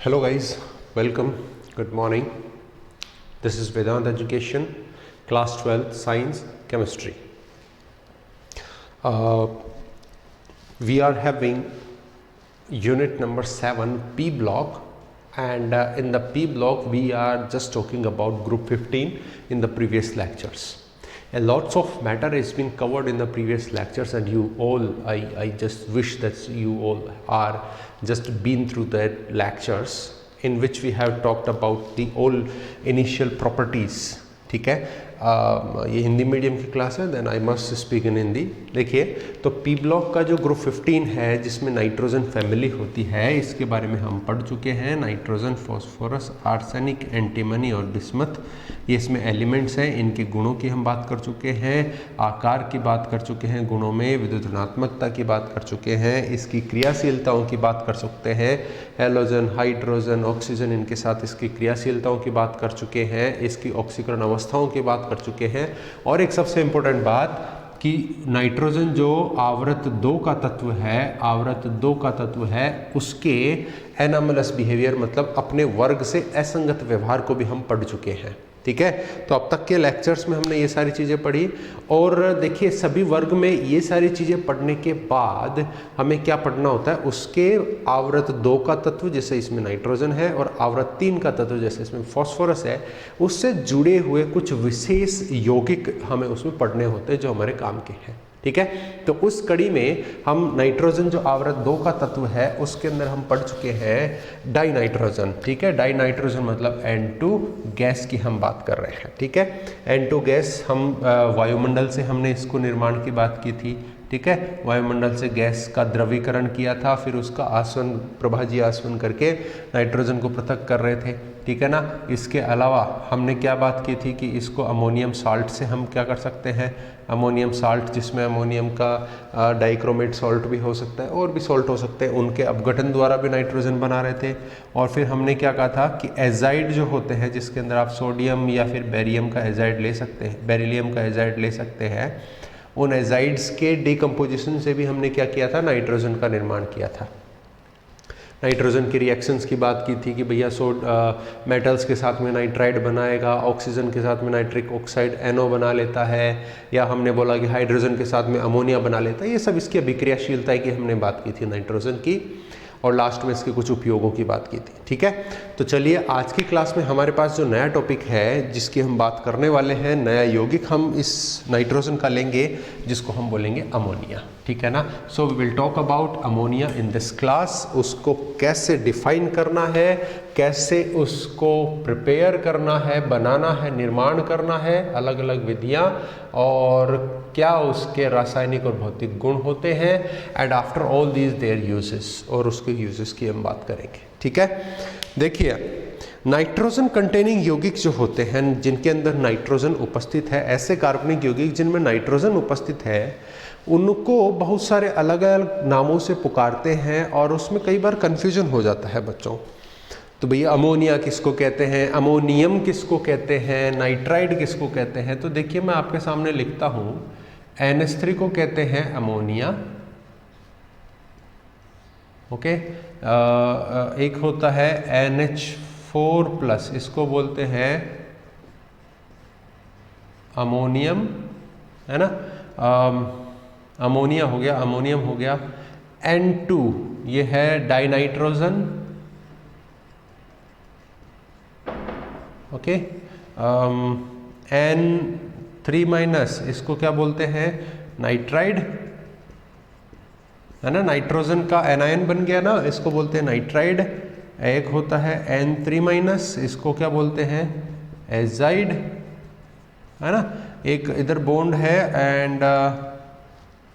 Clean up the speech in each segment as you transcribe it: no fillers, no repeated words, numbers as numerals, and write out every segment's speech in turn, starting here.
Hello guys, welcome, good morning. This is Vedant Education, class 12, Science, Chemistry. We are having unit number 7, P block, and in the P block we are just talking about group 15 in the previous lectures. And lots of matter has been covered in the previous lectures, and you all, I just wish that you all are just been through the lectures in which we have talked about the all initial properties. ठीक है, ये Hindi medium की class है, then I must speak in Hindi. देखिए, तो P block का जो group 15 है जिसमें नाइट्रोजन फैमिली होती है, इसके बारे में हम पढ़ चुके हैं. नाइट्रोजन, फास्फोरस, आर्सेनिक, एंटीमनी और बिस्मथ, ये इसमें एलिमेंट्स हैं. इनके गुणों की हम बात कर चुके हैं, आकार की बात कर चुके हैं, गुणों में विद्युत ऋणात्मकता की बात कर चुके हैं, इसकी क्रियाशीलताओं की बात कर सकते हैं. हेलोजन, हाइड्रोजन, ऑक्सीजन, इनके साथ इसकी क्रियाशीलताओं की बात कर चुके हैं, इसकी ऑक्सीकरण अवस्थाओं की बात कर चुके हैं. और एक सबसे इम्पोर्टेंट बात कि नाइट्रोजन जो आवर्त 2 का तत्व है, आवर्त 2 का तत्व है, उसके एनामलस बिहेवियर मतलब अपने वर्ग से असंगत व्यवहार को भी हम पढ़ चुके हैं. ठीक है, तो अब तक के लेक्चर्स में हमने ये सारी चीज़ें पढ़ी. और देखिए, सभी वर्ग में ये सारी चीज़ें पढ़ने के बाद हमें क्या पढ़ना होता है, उसके आवर्त 2 का तत्व जैसे इसमें नाइट्रोजन है और आवर्त 3 का तत्व जैसे इसमें फास्फोरस है, उससे जुड़े हुए कुछ विशेष यौगिक हमें उसमें पढ़ने होते हैं जो हमारे काम के हैं. ठीक है, तो उस कड़ी में हम नाइट्रोजन जो आवर्त 2 का तत्व है उसके अंदर हम पढ़ चुके हैं डाई नाइट्रोजन. ठीक है, डाई नाइट्रोजन मतलब N2 गैस की हम बात कर रहे हैं. ठीक है, N2 गैस हम वायुमंडल से हमने इसको निर्माण की बात की थी. ठीक है, वायुमंडल से गैस का द्रवीकरण किया था, फिर उसका आसवन, प्रभाजी आसवन करके नाइट्रोजन को पृथक कर रहे थे. ठीक है ना. इसके अलावा हमने क्या बात की थी कि इसको अमोनियम साल्ट से हम क्या कर सकते हैं, अमोनियम साल्ट जिसमें अमोनियम का डाइक्रोमेट सॉल्ट भी हो सकता है और भी सॉल्ट हो सकते हैं, उनके अपघटन द्वारा भी नाइट्रोजन बना रहे थे. और फिर हमने क्या कहा था कि एजाइड जो होते हैं जिसके अंदर आप सोडियम या फिर बेरियम का एजाइड ले सकते हैं, बेरिलियम का एजाइड ले सकते हैं, उन एजाइड्स के डिकम्पोजिशन से भी हमने क्या किया था, नाइट्रोजन का निर्माण किया था. नाइट्रोजन की रिएक्शंस की बात की थी कि भैया मेटल्स के साथ में नाइट्राइड बनाएगा, ऑक्सीजन के साथ में नाइट्रिक ऑक्साइड NO बना लेता है, या हमने बोला कि हाइड्रोजन के साथ में अमोनिया बना लेता है. ये सब इसकी अभिक्रियाशीलता की हमने बात की थी नाइट्रोजन की, और लास्ट में इसके कुछ उपयोगों की बात की थी. ठीक है, तो चलिए आज की क्लास में हमारे पास जो नया टॉपिक है जिसकी हम बात करने वाले हैं, नया यौगिक हम इस नाइट्रोजन का लेंगे जिसको हम बोलेंगे अमोनिया. ठीक है ना. So we will talk about ammonia in this class. उसको कैसे डिफाइन करना है, कैसे उसको प्रिपेयर करना है, बनाना है, निर्माण करना है, अलग अलग विधियां, और क्या उसके रासायनिक और भौतिक गुण होते हैं, and after all these there uses, और उसके यूजेस की हम बात करेंगे. ठीक है, देखिए, नाइट्रोजन कंटेनिंग यौगिक जो होते हैं जिनके अंदर नाइट्रोजन उपस्थित है, ऐसे कार्बनिक यौगिक जिनमें नाइट्रोजन उपस्थित है, उनको बहुत सारे अलग अलग नामों से पुकारते हैं और उसमें कई बार कन्फ्यूजन हो जाता है बच्चों. तो भैया अमोनिया किसको कहते हैं, अमोनियम किसको कहते हैं, नाइट्राइड किसको कहते हैं. तो देखिए, मैं आपके सामने लिखता हूँ, NH3 को कहते हैं अमोनिया. ओके, एक होता है NH4+, इसको बोलते हैं अमोनियम, है ना. अमोनिया हो गया, अमोनियम हो गया. N2 ये है डाइनाइट्रोजन. ओके, N3- इसको क्या बोलते हैं, नाइट्राइड, है ना. नाइट्रोजन का एनायन बन गया ना, इसको बोलते हैं नाइट्राइड. एक होता है N3-, इसको क्या बोलते हैं, एजाइड, है ना. एक इधर बॉन्ड है and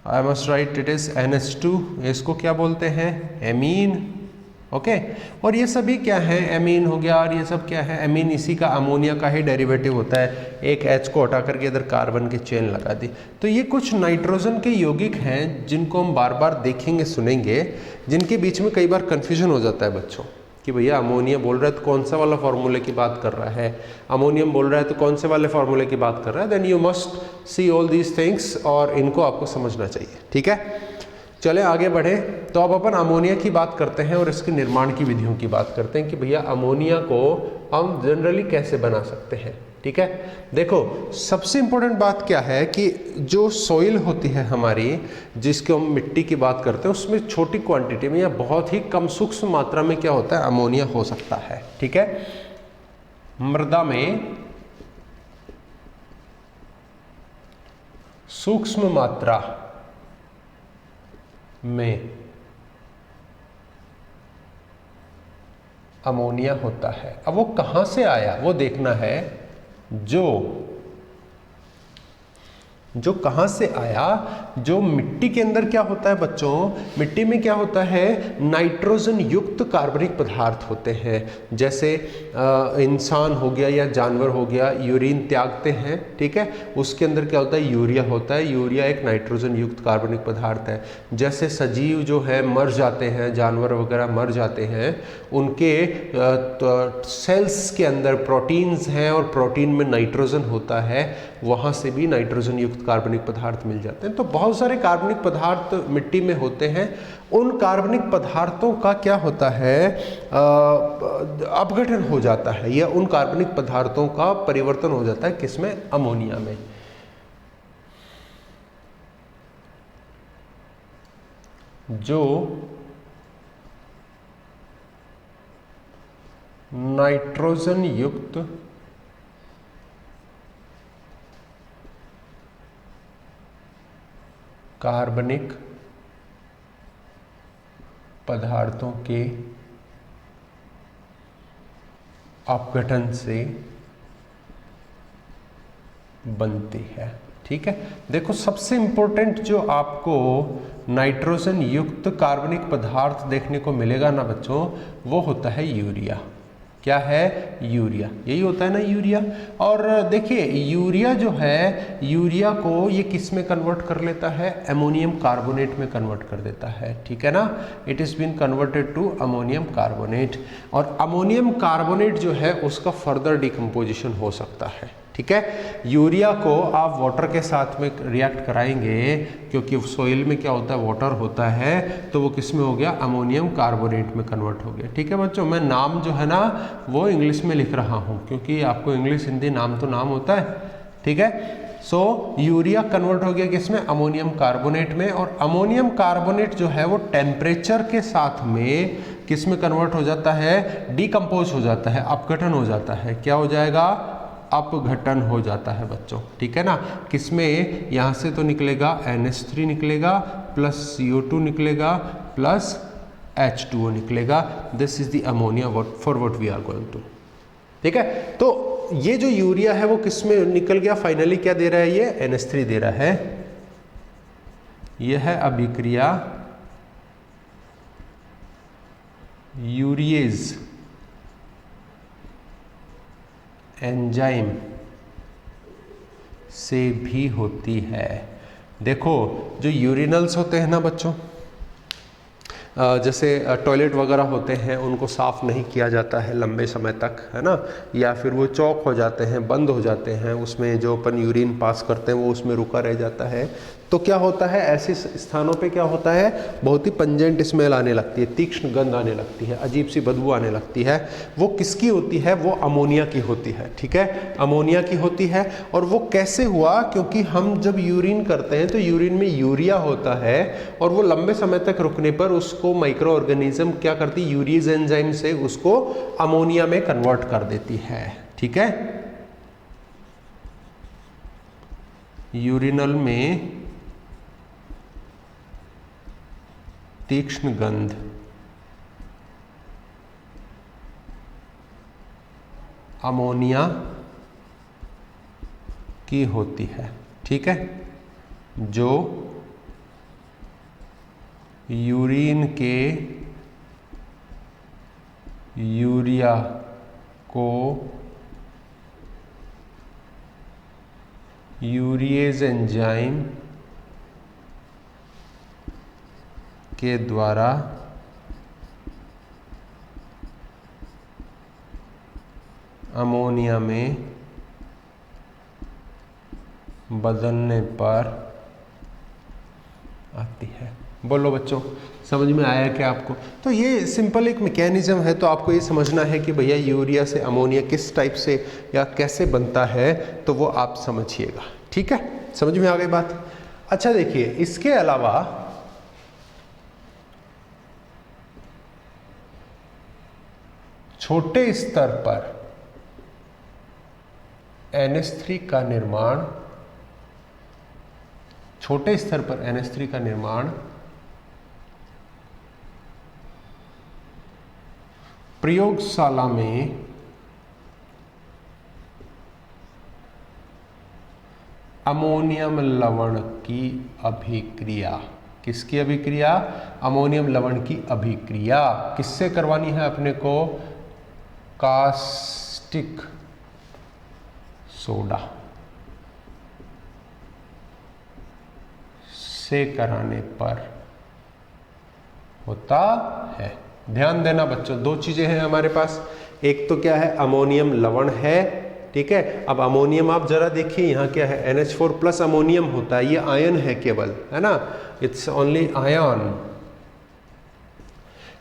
I must write it is NH2, इसको क्या बोलते हैं, एमीन. ओके, और ये सभी क्या है, एमीन हो गया, और ये सब क्या है, एमीन इसी का अमोनिया का ही डेरिवेटिव होता है. एक H को हटा करके इधर कार्बन की चेन लगा दी. तो ये कुछ नाइट्रोजन के यौगिक हैं जिनको हम बार बार देखेंगे, सुनेंगे, जिनके बीच में कई बार कन्फ्यूजन हो जाता है बच्चों कि भैया अमोनिया बोल रहा है तो कौन सा वाला फॉर्मूले की बात कर रहा है, अमोनियम बोल रहा है तो कौन से वाले फॉर्मूले की बात कर रहा है. Then you must see all these things, और इनको आपको समझना चाहिए. ठीक है, चले आगे बढ़े तो अब अपन अमोनिया की बात करते हैं और इसके निर्माण की विधियों की बात करते हैं कि भैया अमोनिया को हम जनरली कैसे बना सकते हैं। ठीक है, देखो सबसे इंपॉर्टेंट बात क्या है कि जो सॉइल होती है हमारी, जिसको हम मिट्टी की बात करते हैं, उसमें छोटी क्वांटिटी में या बहुत ही कम सूक्ष्म मात्रा में क्या होता है, अमोनिया हो सकता है। ठीक है, मृदा में सूक्ष्म मात्रा में अमोनिया होता है। अब वो कहां से आया वो देखना है। जो कहां से आया, जो मिट्टी के अंदर क्या होता है बच्चों, मिट्टी में क्या होता है, नाइट्रोजन युक्त कार्बनिक पदार्थ होते हैं। जैसे इंसान हो गया या जानवर हो गया, यूरिन त्यागते हैं, ठीक है, उसके अंदर क्या होता है, यूरिया होता है। यूरिया एक नाइट्रोजन युक्त कार्बनिक पदार्थ है। जैसे सजीव जो है मर जाते हैं, जानवर वगैरह मर जाते हैं, उनके सेल्स के अंदर प्रोटीन्स हैं और प्रोटीन में नाइट्रोजन होता है, वहाँ से भी नाइट्रोजन युक्त कार्बनिक पदार्थ मिल जाते हैं। तो बहुत सारे कार्बनिक पदार्थ मिट्टी में होते हैं। उन कार्बनिक पदार्थों का क्या होता है, अपघटन हो जाता है, या उन कार्बनिक पदार्थों का परिवर्तन हो जाता है किसमें, अमोनिया में। जो नाइट्रोजन युक्त कार्बनिक पदार्थों के अपघटन से बनती है। ठीक है, देखो सबसे इंपॉर्टेंट जो आपको नाइट्रोजन युक्त कार्बनिक पदार्थ देखने को मिलेगा ना बच्चों, वो होता है यूरिया। क्या है, यूरिया, यही होता है ना यूरिया। और देखिए यूरिया जो है, यूरिया को ये किस में कन्वर्ट कर लेता है, अमोनियम कार्बोनेट में कन्वर्ट कर देता है। ठीक है ना, it is been converted to ammonium carbonate. और अमोनियम कार्बोनेट जो है उसका फर्दर डिकम्पोजिशन हो सकता है। ठीक है, यूरिया को आप वाटर के साथ में रिएक्ट कराएंगे, क्योंकि सॉइल में क्या होता है, वाटर होता है, तो वो किस में हो गया, अमोनियम कार्बोनेट में कन्वर्ट हो गया। ठीक है बच्चों, मैं नाम जो है ना वो इंग्लिश में लिख रहा हूँ, क्योंकि आपको इंग्लिश हिंदी नाम तो नाम होता है। ठीक है, सो यूरिया कन्वर्ट हो गया किसमें, अमोनियम कार्बोनेट में। और अमोनियम कार्बोनेट जो है वो टेम्परेचर के साथ में किस में कन्वर्ट हो जाता है, डिकम्पोज हो जाता है, अपघटन हो जाता है। क्या हो जाएगा, अपघटन हो जाता है बच्चों। ठीक है ना, किसमें, यहाँ से तो निकलेगा NH3 निकलेगा, प्लस CO2 निकलेगा, प्लस H2O निकलेगा। This is the ammonia for what we are going to. ठीक है, तो ये जो यूरिया है वो किसमें निकल गया, फाइनली क्या दे रहा है, ये NH3 दे रहा है। यह है अभिक्रिया यूरिएज एंजाइम से भी होती है। देखो जो यूरिनल्स होते हैं ना बच्चों, जैसे टॉयलेट वगैरह होते हैं, उनको साफ़ नहीं किया जाता है लंबे समय तक, है ना, या फिर वो चौक हो जाते हैं, बंद हो जाते हैं, उसमें जो अपन यूरिन पास करते हैं वो उसमें रुका रह जाता है। तो क्या होता है, ऐसे स्थानों पे क्या होता है, बहुत ही पंजेंट स्मेल आने लगती है, तीक्ष्ण गंध आने लगती है, अजीब सी बदबू आने लगती है। वो किसकी होती है, वो अमोनिया की होती है। ठीक है, अमोनिया की होती है। और वो कैसे हुआ, क्योंकि हम जब यूरिन करते हैं तो यूरिन में यूरिया होता है, और वो लंबे समय तक रुकने पर उसको माइक्रो ऑर्गेनिज्म क्या करती है, यूरिएज एंजाइम से उसको अमोनिया में कन्वर्ट कर देती है। ठीक है, यूरिनल में तीक्ष्ण गंध अमोनिया की होती है। ठीक है, जो यूरिन के यूरिया को यूरिएज एंजाइम के द्वारा अमोनिया में बदलने पर आती है। बोलो बच्चों, समझ में आया क्या आपको? तो ये सिंपल एक मैकेनिज्म है, तो आपको ये समझना है कि भैया यूरिया से अमोनिया किस टाइप से या कैसे बनता है, तो वो आप समझिएगा। ठीक है, समझ में आ गई बात? अच्छा देखिए, इसके अलावा छोटे स्तर पर NH3 का निर्माण, छोटे स्तर पर NH3 का निर्माण प्रयोगशाला में अमोनियम लवण की अभिक्रिया, किसकी अभिक्रिया? अमोनियम लवण की अभिक्रिया किससे करवानी है अपने को? कास्टिक सोडा से कराने पर होता है। ध्यान देना बच्चों, दो चीजें हैं हमारे पास, एक तो क्या है? अमोनियम लवण है, ठीक है। अब अमोनियम आप जरा देखिए, यहाँ क्या है? NH4 प्लस अमोनियम होता है, ये आयन है केवल, है ना, इट्स ओनली आयन।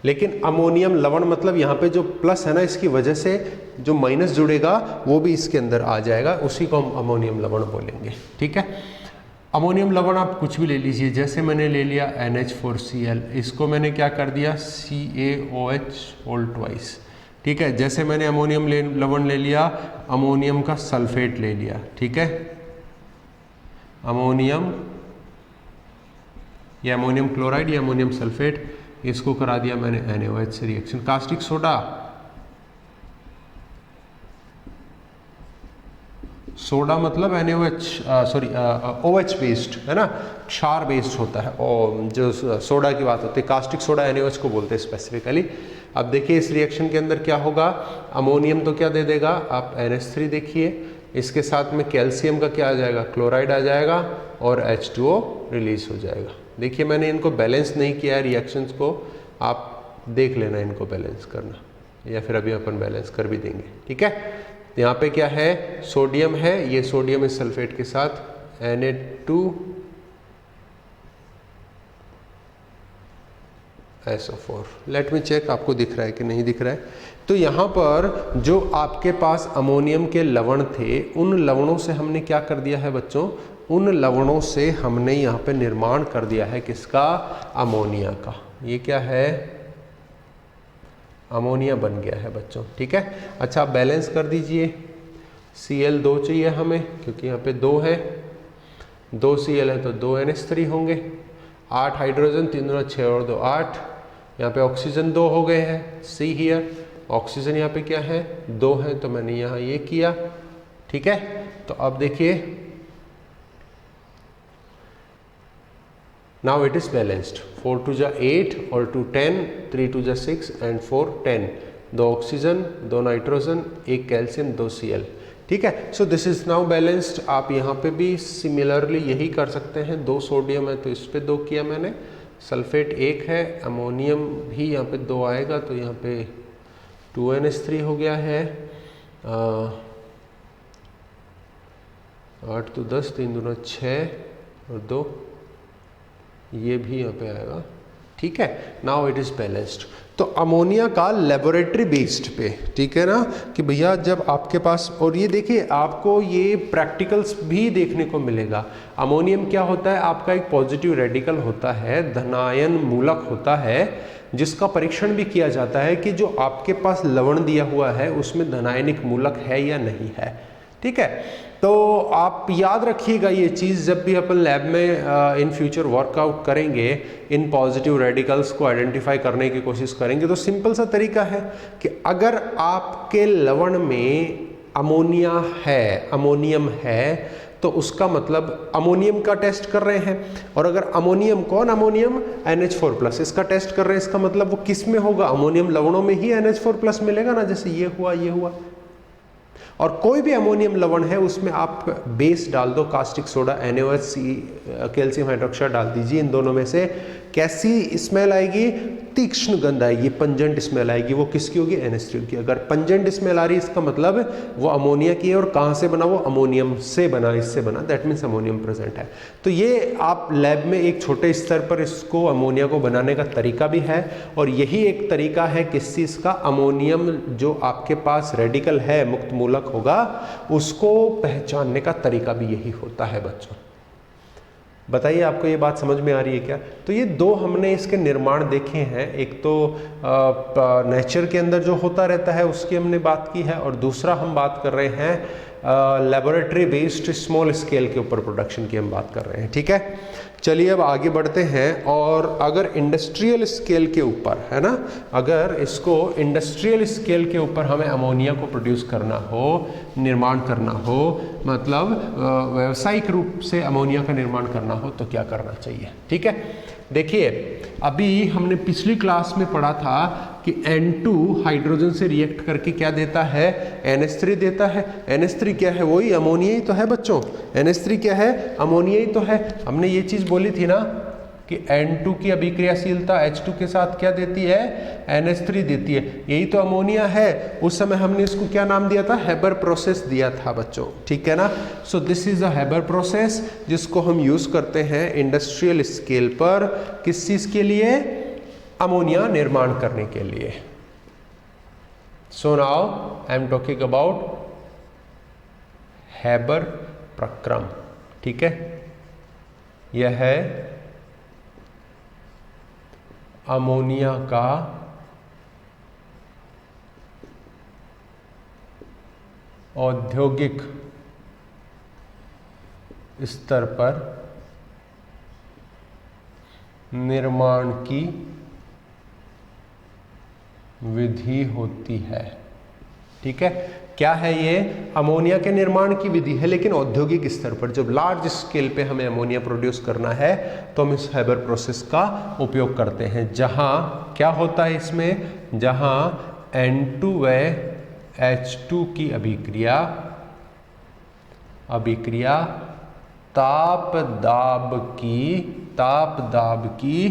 लेकिन अमोनियम लवण मतलब यहाँ पे जो प्लस है ना, इसकी वजह से जो माइनस जुड़ेगा वो भी इसके अंदर आ जाएगा, उसी को हम अमोनियम लवण बोलेंगे। ठीक है, अमोनियम लवण आप कुछ भी ले लीजिए, जैसे मैंने ले लिया NH4Cl, इसको मैंने क्या कर दिया? CaOH whole twice. ठीक है, जैसे मैंने अमोनियम लवण ले लिया, अमोनियम का सल्फेट ले लिया, ठीक है, अमोनियम या अमोनियम क्लोराइड या अमोनियम सल्फेट, इसको करा दिया मैंने NaOH से रिएक्शन। कास्टिक सोडा, सोडा मतलब NaOH, सॉरी OH बेस्ड, है ना, क्षार बेस्ड होता है, और जो सोडा की बात होती है कास्टिक सोडा NaOH को बोलते हैं स्पेसिफिकली। अब देखिए इस रिएक्शन के अंदर क्या होगा? अमोनियम तो क्या दे देगा? आप NH3 देखिए, इसके साथ में कैल्शियम का क्या आ जाएगा? क्लोराइड आ जाएगा, और H2O रिलीज हो जाएगा। देखिए मैंने इनको बैलेंस नहीं किया है रिएक्शंस को, आप देख लेना इनको बैलेंस करना, या फिर अभी अपन बैलेंस कर भी देंगे। ठीक है, यहाँ पे क्या है? सोडियम है, ये सोडियम इस सल्फेट के साथ Na2SO4। लेट मी चेक, आपको दिख रहा है कि नहीं दिख रहा है? तो यहाँ पर जो आपके पास अमोनियम के लवण थे, उन लवणों से हमने क्या कर दिया है बच्चों? उन लवणों से हमने यहाँ पे निर्माण कर दिया है किसका? अमोनिया का। ये क्या है? अमोनिया बन गया है बच्चों। ठीक है, अच्छा आप बैलेंस कर दीजिए। Cl 2 चाहिए हमें, क्योंकि यहाँ पे 2 है, 2 Cl है तो 2 NH3 होंगे, 8 हाइड्रोजन, 3 दूना 6 और 2 8। यहाँ पे ऑक्सीजन 2 हो गए हैं, सी हियर, ऑक्सीजन यहाँ पे क्या है? 2 है, तो मैंने यहाँ ये किया। ठीक है, तो अब देखिए now it is balanced, 4 2 जा 8 और 2 10, 3 2 जा 6 and 4 10, 2 oxygen, 2 nitrogen, 1 calcium, 2 Cl। ठीक है, सो दिस इज नाउ बैलेंस्ड। आप यहाँ पे भी सिमिलरली यही कर सकते हैं, 2 सोडियम है तो इस पे 2 किया मैंने, सल्फेट 1 है, अमोनियम भी यहाँ पे 2 आएगा, तो यहाँ पे 2NH3 हो गया है, 8 तो 10, 3 दूना 6 और 2, ये भी यहाँ पे आएगा। ठीक है, नाउ इट इज बैलेंस्ड। तो अमोनिया का लेबोरेटरी बेस्ड पे, ठीक है ना, कि भैया जब आपके पास, और ये देखिए आपको ये प्रैक्टिकल्स भी देखने को मिलेगा। अमोनियम क्या होता है? आपका एक पॉजिटिव रेडिकल होता है, धनायन मूलक होता है, जिसका परीक्षण भी किया जाता है कि जो आपके पास लवण दिया हुआ है उसमें धनायनिक मूलक है या नहीं है। ठीक है, तो आप याद रखिएगा ये चीज़, जब भी अपन लैब में इन फ्यूचर वर्कआउट करेंगे, इन पॉजिटिव रेडिकल्स को आइडेंटिफाई करने की कोशिश करेंगे, तो सिंपल सा तरीका है कि अगर आपके लवण में अमोनिया है, अमोनियम है, तो उसका मतलब अमोनियम का टेस्ट कर रहे हैं, और अगर अमोनियम, कौन अमोनियम? NH4+, इसका टेस्ट कर रहे हैं, इसका मतलब वो किस में होगा? अमोनियम लवणों में ही NH4+ मिलेगा ना, जैसे ये हुआ, ये हुआ। और कोई भी अमोनियम लवण है उसमें आप बेस डाल दो, caustic soda, NaOH, calcium hydroxide डाल दीजिए, इन दोनों में से कैसी स्मेल आएगी? तीक्ष्ण गंध आएगी, पंजेंट स्मेल आएगी। वो किसकी होगी? NH3 की। अगर पंजेंट स्मेल आ रही है इसका मतलब वो अमोनिया की है। और कहाँ से बना? वो अमोनियम से बना, इससे बना, दैट मीन्स अमोनियम प्रेजेंट है। तो ये आप लैब में एक छोटे स्तर पर इसको अमोनिया को बनाने का तरीका भी है। और यही एक तरीका है किस चीज़ का? अमोनियम जो आपके पास रेडिकल है, मुक्त मूलक होगा, उसको पहचानने का तरीका भी यही होता है बच्चों। बताइए आपको ये बात समझ में आ रही है क्या? तो ये दो हमने इसके निर्माण देखे हैं। एक तो नेचर के अंदर जो होता रहता है उसकी हमने बात की है, और दूसरा हम बात कर रहे हैं लेबोरेटरी बेस्ड स्मॉल स्केल के ऊपर प्रोडक्शन की हम बात कर रहे हैं। ठीक है, चलिए अब आगे बढ़ते हैं। और अगर इंडस्ट्रियल स्केल के ऊपर, है ना, अगर इसको इंडस्ट्रियल स्केल के ऊपर हमें अमोनिया को प्रोड्यूस करना हो, निर्माण करना हो, मतलब व्यावसायिक रूप से अमोनिया का निर्माण करना हो, तो क्या करना चाहिए? ठीक है, देखिए अभी हमने पिछली क्लास में पढ़ा था कि N2 हाइड्रोजन से रिएक्ट करके क्या देता है? NH3 देता है। NH3 क्या है? वही अमोनिया ही तो है बच्चों। NH3 क्या है? अमोनिया ही तो है। हमने ये चीज़ बोली थी ना कि N2 की अभिक्रियाशीलता H2 के साथ क्या देती है? NH3 देती है। यही तो अमोनिया है। उस समय हमने इसको क्या नाम दिया था? हेबर प्रोसेस दिया था बच्चों। ठीक है ना? So this is a Haber process जिसको हम यूज करते हैं इंडस्ट्रियल स्केल पर। किस चीज के लिए? अमोनिया निर्माण करने के लिए। So now I am talking about Haber प्रक्रम। ठीक है, यह है अमोनिया का औद्योगिक स्तर पर निर्माण की विधि होती है। ठीक है, क्या है ये? अमोनिया के निर्माण की विधि है, लेकिन औद्योगिक स्तर पर। जब लार्ज स्केल पे हमें अमोनिया प्रोड्यूस करना है तो हम इस हेबर प्रोसेस का उपयोग करते हैं। जहां क्या होता है इसमें? जहां N2 व H2 की अभिक्रिया ताप दाब की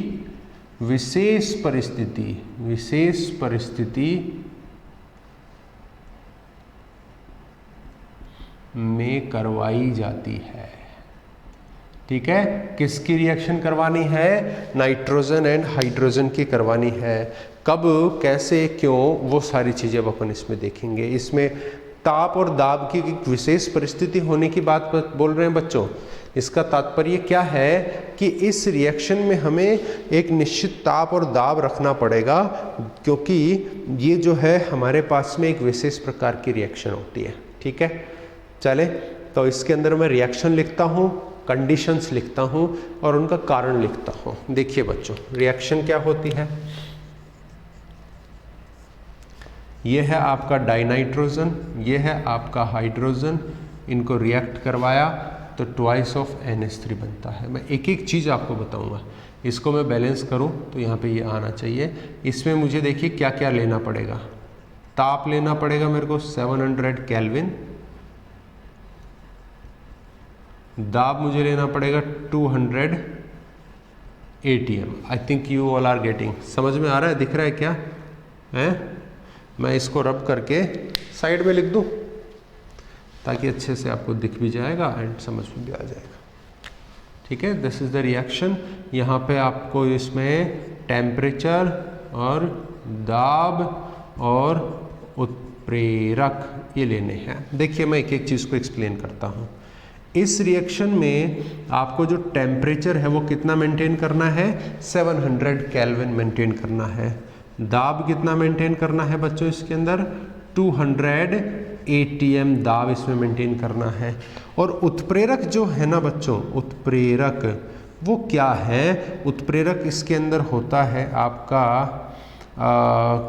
विशेष परिस्थिति में करवाई जाती है। ठीक है, किसकी रिएक्शन करवानी है? नाइट्रोजन एंड हाइड्रोजन की करवानी है। कब, कैसे, क्यों, वो सारी चीजें अब अपन इसमें देखेंगे। इसमें ताप और दाब की एक विशेष परिस्थिति होने की बात बोल रहे हैं बच्चों। इसका तात्पर्य क्या है कि इस रिएक्शन में हमें एक निश्चित ताप और दाब रखना पड़ेगा, क्योंकि ये जो है हमारे पास में एक विशेष प्रकार की रिएक्शन होती है। ठीक है, चले तो इसके अंदर मैं रिएक्शन लिखता हूँ, कंडीशंस लिखता हूँ और उनका कारण लिखता हूँ। देखिए बच्चों, रिएक्शन क्या होती है? ये है आपका डाइनाइट्रोजन, ये है आपका हाइड्रोजन। इनको रिएक्ट करवाया तो ट्वाइस ऑफ NH3 बनता है। मैं एक एक चीज़ आपको बताऊंगा। इसको मैं बैलेंस करूं तो यहाँ पे ये आना चाहिए। इसमें मुझे देखिए क्या क्या लेना पड़ेगा। ताप लेना पड़ेगा मेरे को 700 केल्विन। दाब मुझे लेना पड़ेगा 200 ATM। I think you all are getting. समझ में आ रहा है? दिख रहा है क्या है? मैं इसको रब करके साइड में लिख दूं ताकि अच्छे से आपको दिख भी जाएगा एंड समझ में भी आ जाएगा। ठीक है, दिस इज द रिएक्शन। यहाँ पे आपको इसमें टेम्परेचर और दाब और उत्प्रेरक ये लेने हैं। देखिए मैं एक एक चीज़ को एक्सप्लेन करता हूँ। इस रिएक्शन में आपको जो टेम्परेचर है वो कितना मेंटेन करना है? 700 केल्विन मेंटेन करना है। दाब कितना मेंटेन करना है बच्चों? इसके अंदर 200 ATM दाब इसमें मेंटेन करना है। और उत्प्रेरक जो है ना बच्चों, उत्प्रेरक वो क्या है? उत्प्रेरक इसके अंदर होता है आपका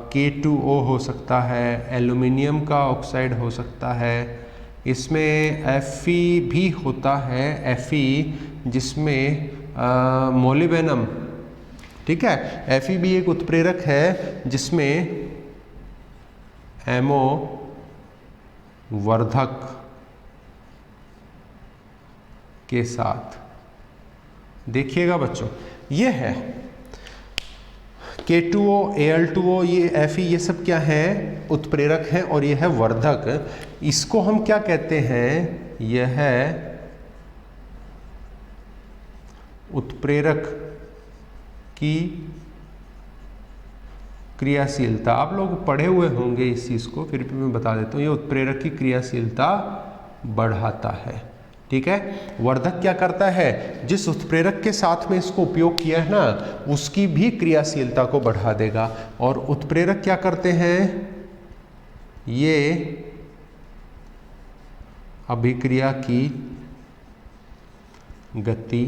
K2O हो सकता है, एल्यूमिनियम का ऑक्साइड हो सकता है, इसमें Fe भी होता है, Fe जिसमें मोलिबेनम। ठीक है, Fe भी एक उत्प्रेरक है जिसमें एमो वर्धक के साथ। देखिएगा बच्चों, ये है K2O, Al2O, ये Fe, ये सब क्या है? उत्प्रेरक हैं और ये है वर्धक। इसको हम क्या कहते हैं? यह है उत्प्रेरक की क्रियाशीलता। आप लोग पढ़े हुए होंगे इस चीज़ को, फिर भी मैं बता देता हूँ। ये उत्प्रेरक की क्रियाशीलता बढ़ाता है। ठीक है, वर्धक क्या करता है? जिस उत्प्रेरक के साथ में इसको उपयोग किया है ना, उसकी भी क्रियाशीलता को बढ़ा देगा। और उत्प्रेरक क्या करते हैं? ये अभिक्रिया की गति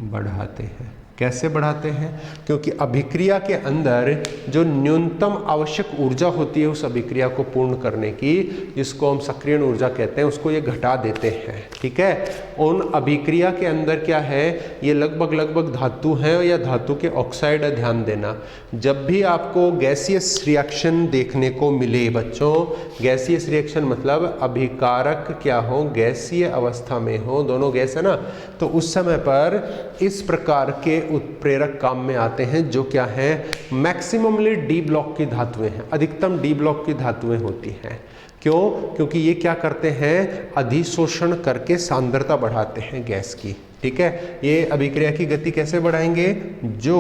बढ़ाते हैं। कैसे बढ़ाते हैं? क्योंकि अभिक्रिया के अंदर जो न्यूनतम आवश्यक ऊर्जा होती है उस अभिक्रिया को पूर्ण करने की, जिसको हम सक्रियण ऊर्जा कहते हैं, उसको ये घटा देते हैं। ठीक है, उन अभिक्रिया के अंदर क्या है? ये लगभग धातु हैं या धातु के ऑक्साइड है। ध्यान देना, जब भी आपको गैसियस रिएक्शन देखने को मिले बच्चों, गैसियस रिएक्शन मतलब अभिकारक क्या हो? गैसीय अवस्था में हो, दोनों गैस है ना, तो उस समय पर इस प्रकार के उत्प्रेरक काम में आते हैं, जो क्या है? मैक्सिममली डी ब्लॉक की धातुएं हैं, अधिकतम डी ब्लॉक की धातुएं होती हैं। क्यों? क्योंकि ये क्या करते हैं? अधिशोषण करके सांद्रता बढ़ाते हैं गैस की। ठीक है, ये अभिक्रिया की गति कैसे बढ़ाएंगे? जो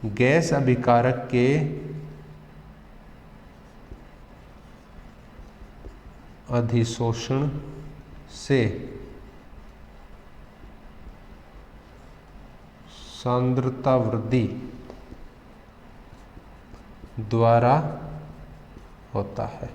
गैस अभिकारक के अधिशोषण से सांद्रता वृद्धि द्वारा होता है।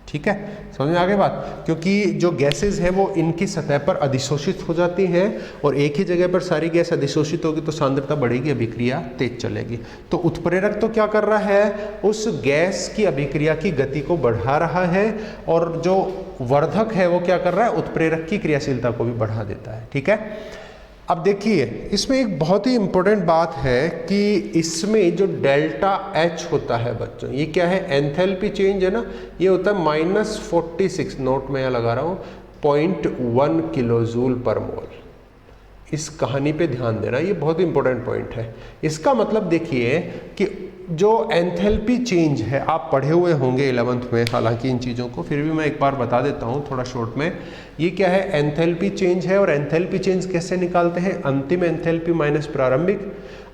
ठीक है, समझ में आ गई बात? क्योंकि जो गैसेस हैं वो इनकी सतह पर अधिशोषित हो जाती हैं, और एक ही जगह पर सारी गैस अधिशोषित होगी तो सांद्रता बढ़ेगी, अभिक्रिया तेज चलेगी। तो उत्प्रेरक तो क्या कर रहा है? उस गैस की अभिक्रिया की गति को बढ़ा रहा है, और जो वर्धक है वो क्या कर रहा है? उत्प्रेरक की क्रियाशीलता को भी बढ़ा देता है। ठीक है, अब देखिए इसमें एक बहुत ही इंपॉर्टेंट बात है कि इसमें जो डेल्टा H होता है बच्चों, ये क्या है? एंथैल्पी चेंज है ना, ये होता है -46, नोट में यहाँ लगा रहा हूँ, 0.1 किलोजूल पर मोल। इस कहानी पे ध्यान देना, ये बहुत इंपॉर्टेंट पॉइंट है। इसका मतलब देखिए कि जो एंथैल्पी चेंज है, आप पढ़े हुए होंगे 11th में हालांकि इन चीज़ों को, फिर भी मैं एक बार बता देता हूँ थोड़ा शॉर्ट में। ये क्या है? एंथैल्पी चेंज है, और एंथैल्पी चेंज कैसे निकालते हैं? अंतिम एंथैल्पी माइनस प्रारंभिक।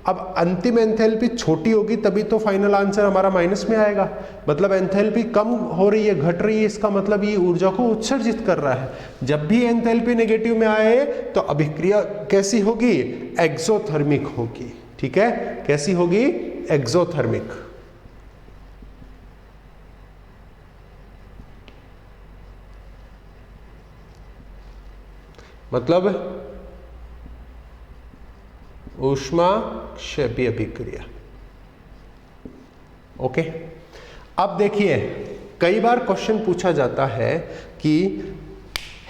अब अंतिम एंथैल्पी छोटी होगी तभी तो फाइनल आंसर हमारा माइनस में आएगा। मतलब एंथैल्पी कम हो रही है, घट रही है, इसका मतलब ये ऊर्जा को उत्सर्जित कर रहा है। जब भी एंथैल्पी नेगेटिव में आए तो अभिक्रिया कैसी होगी? एक्सोथर्मिक होगी। ठीक है, कैसी होगी? एक्सोथर्मिक। मतलब ऊष्माक्षेपी अभिक्रिया। ओके, अब देखिए कई बार क्वेश्चन पूछा जाता है कि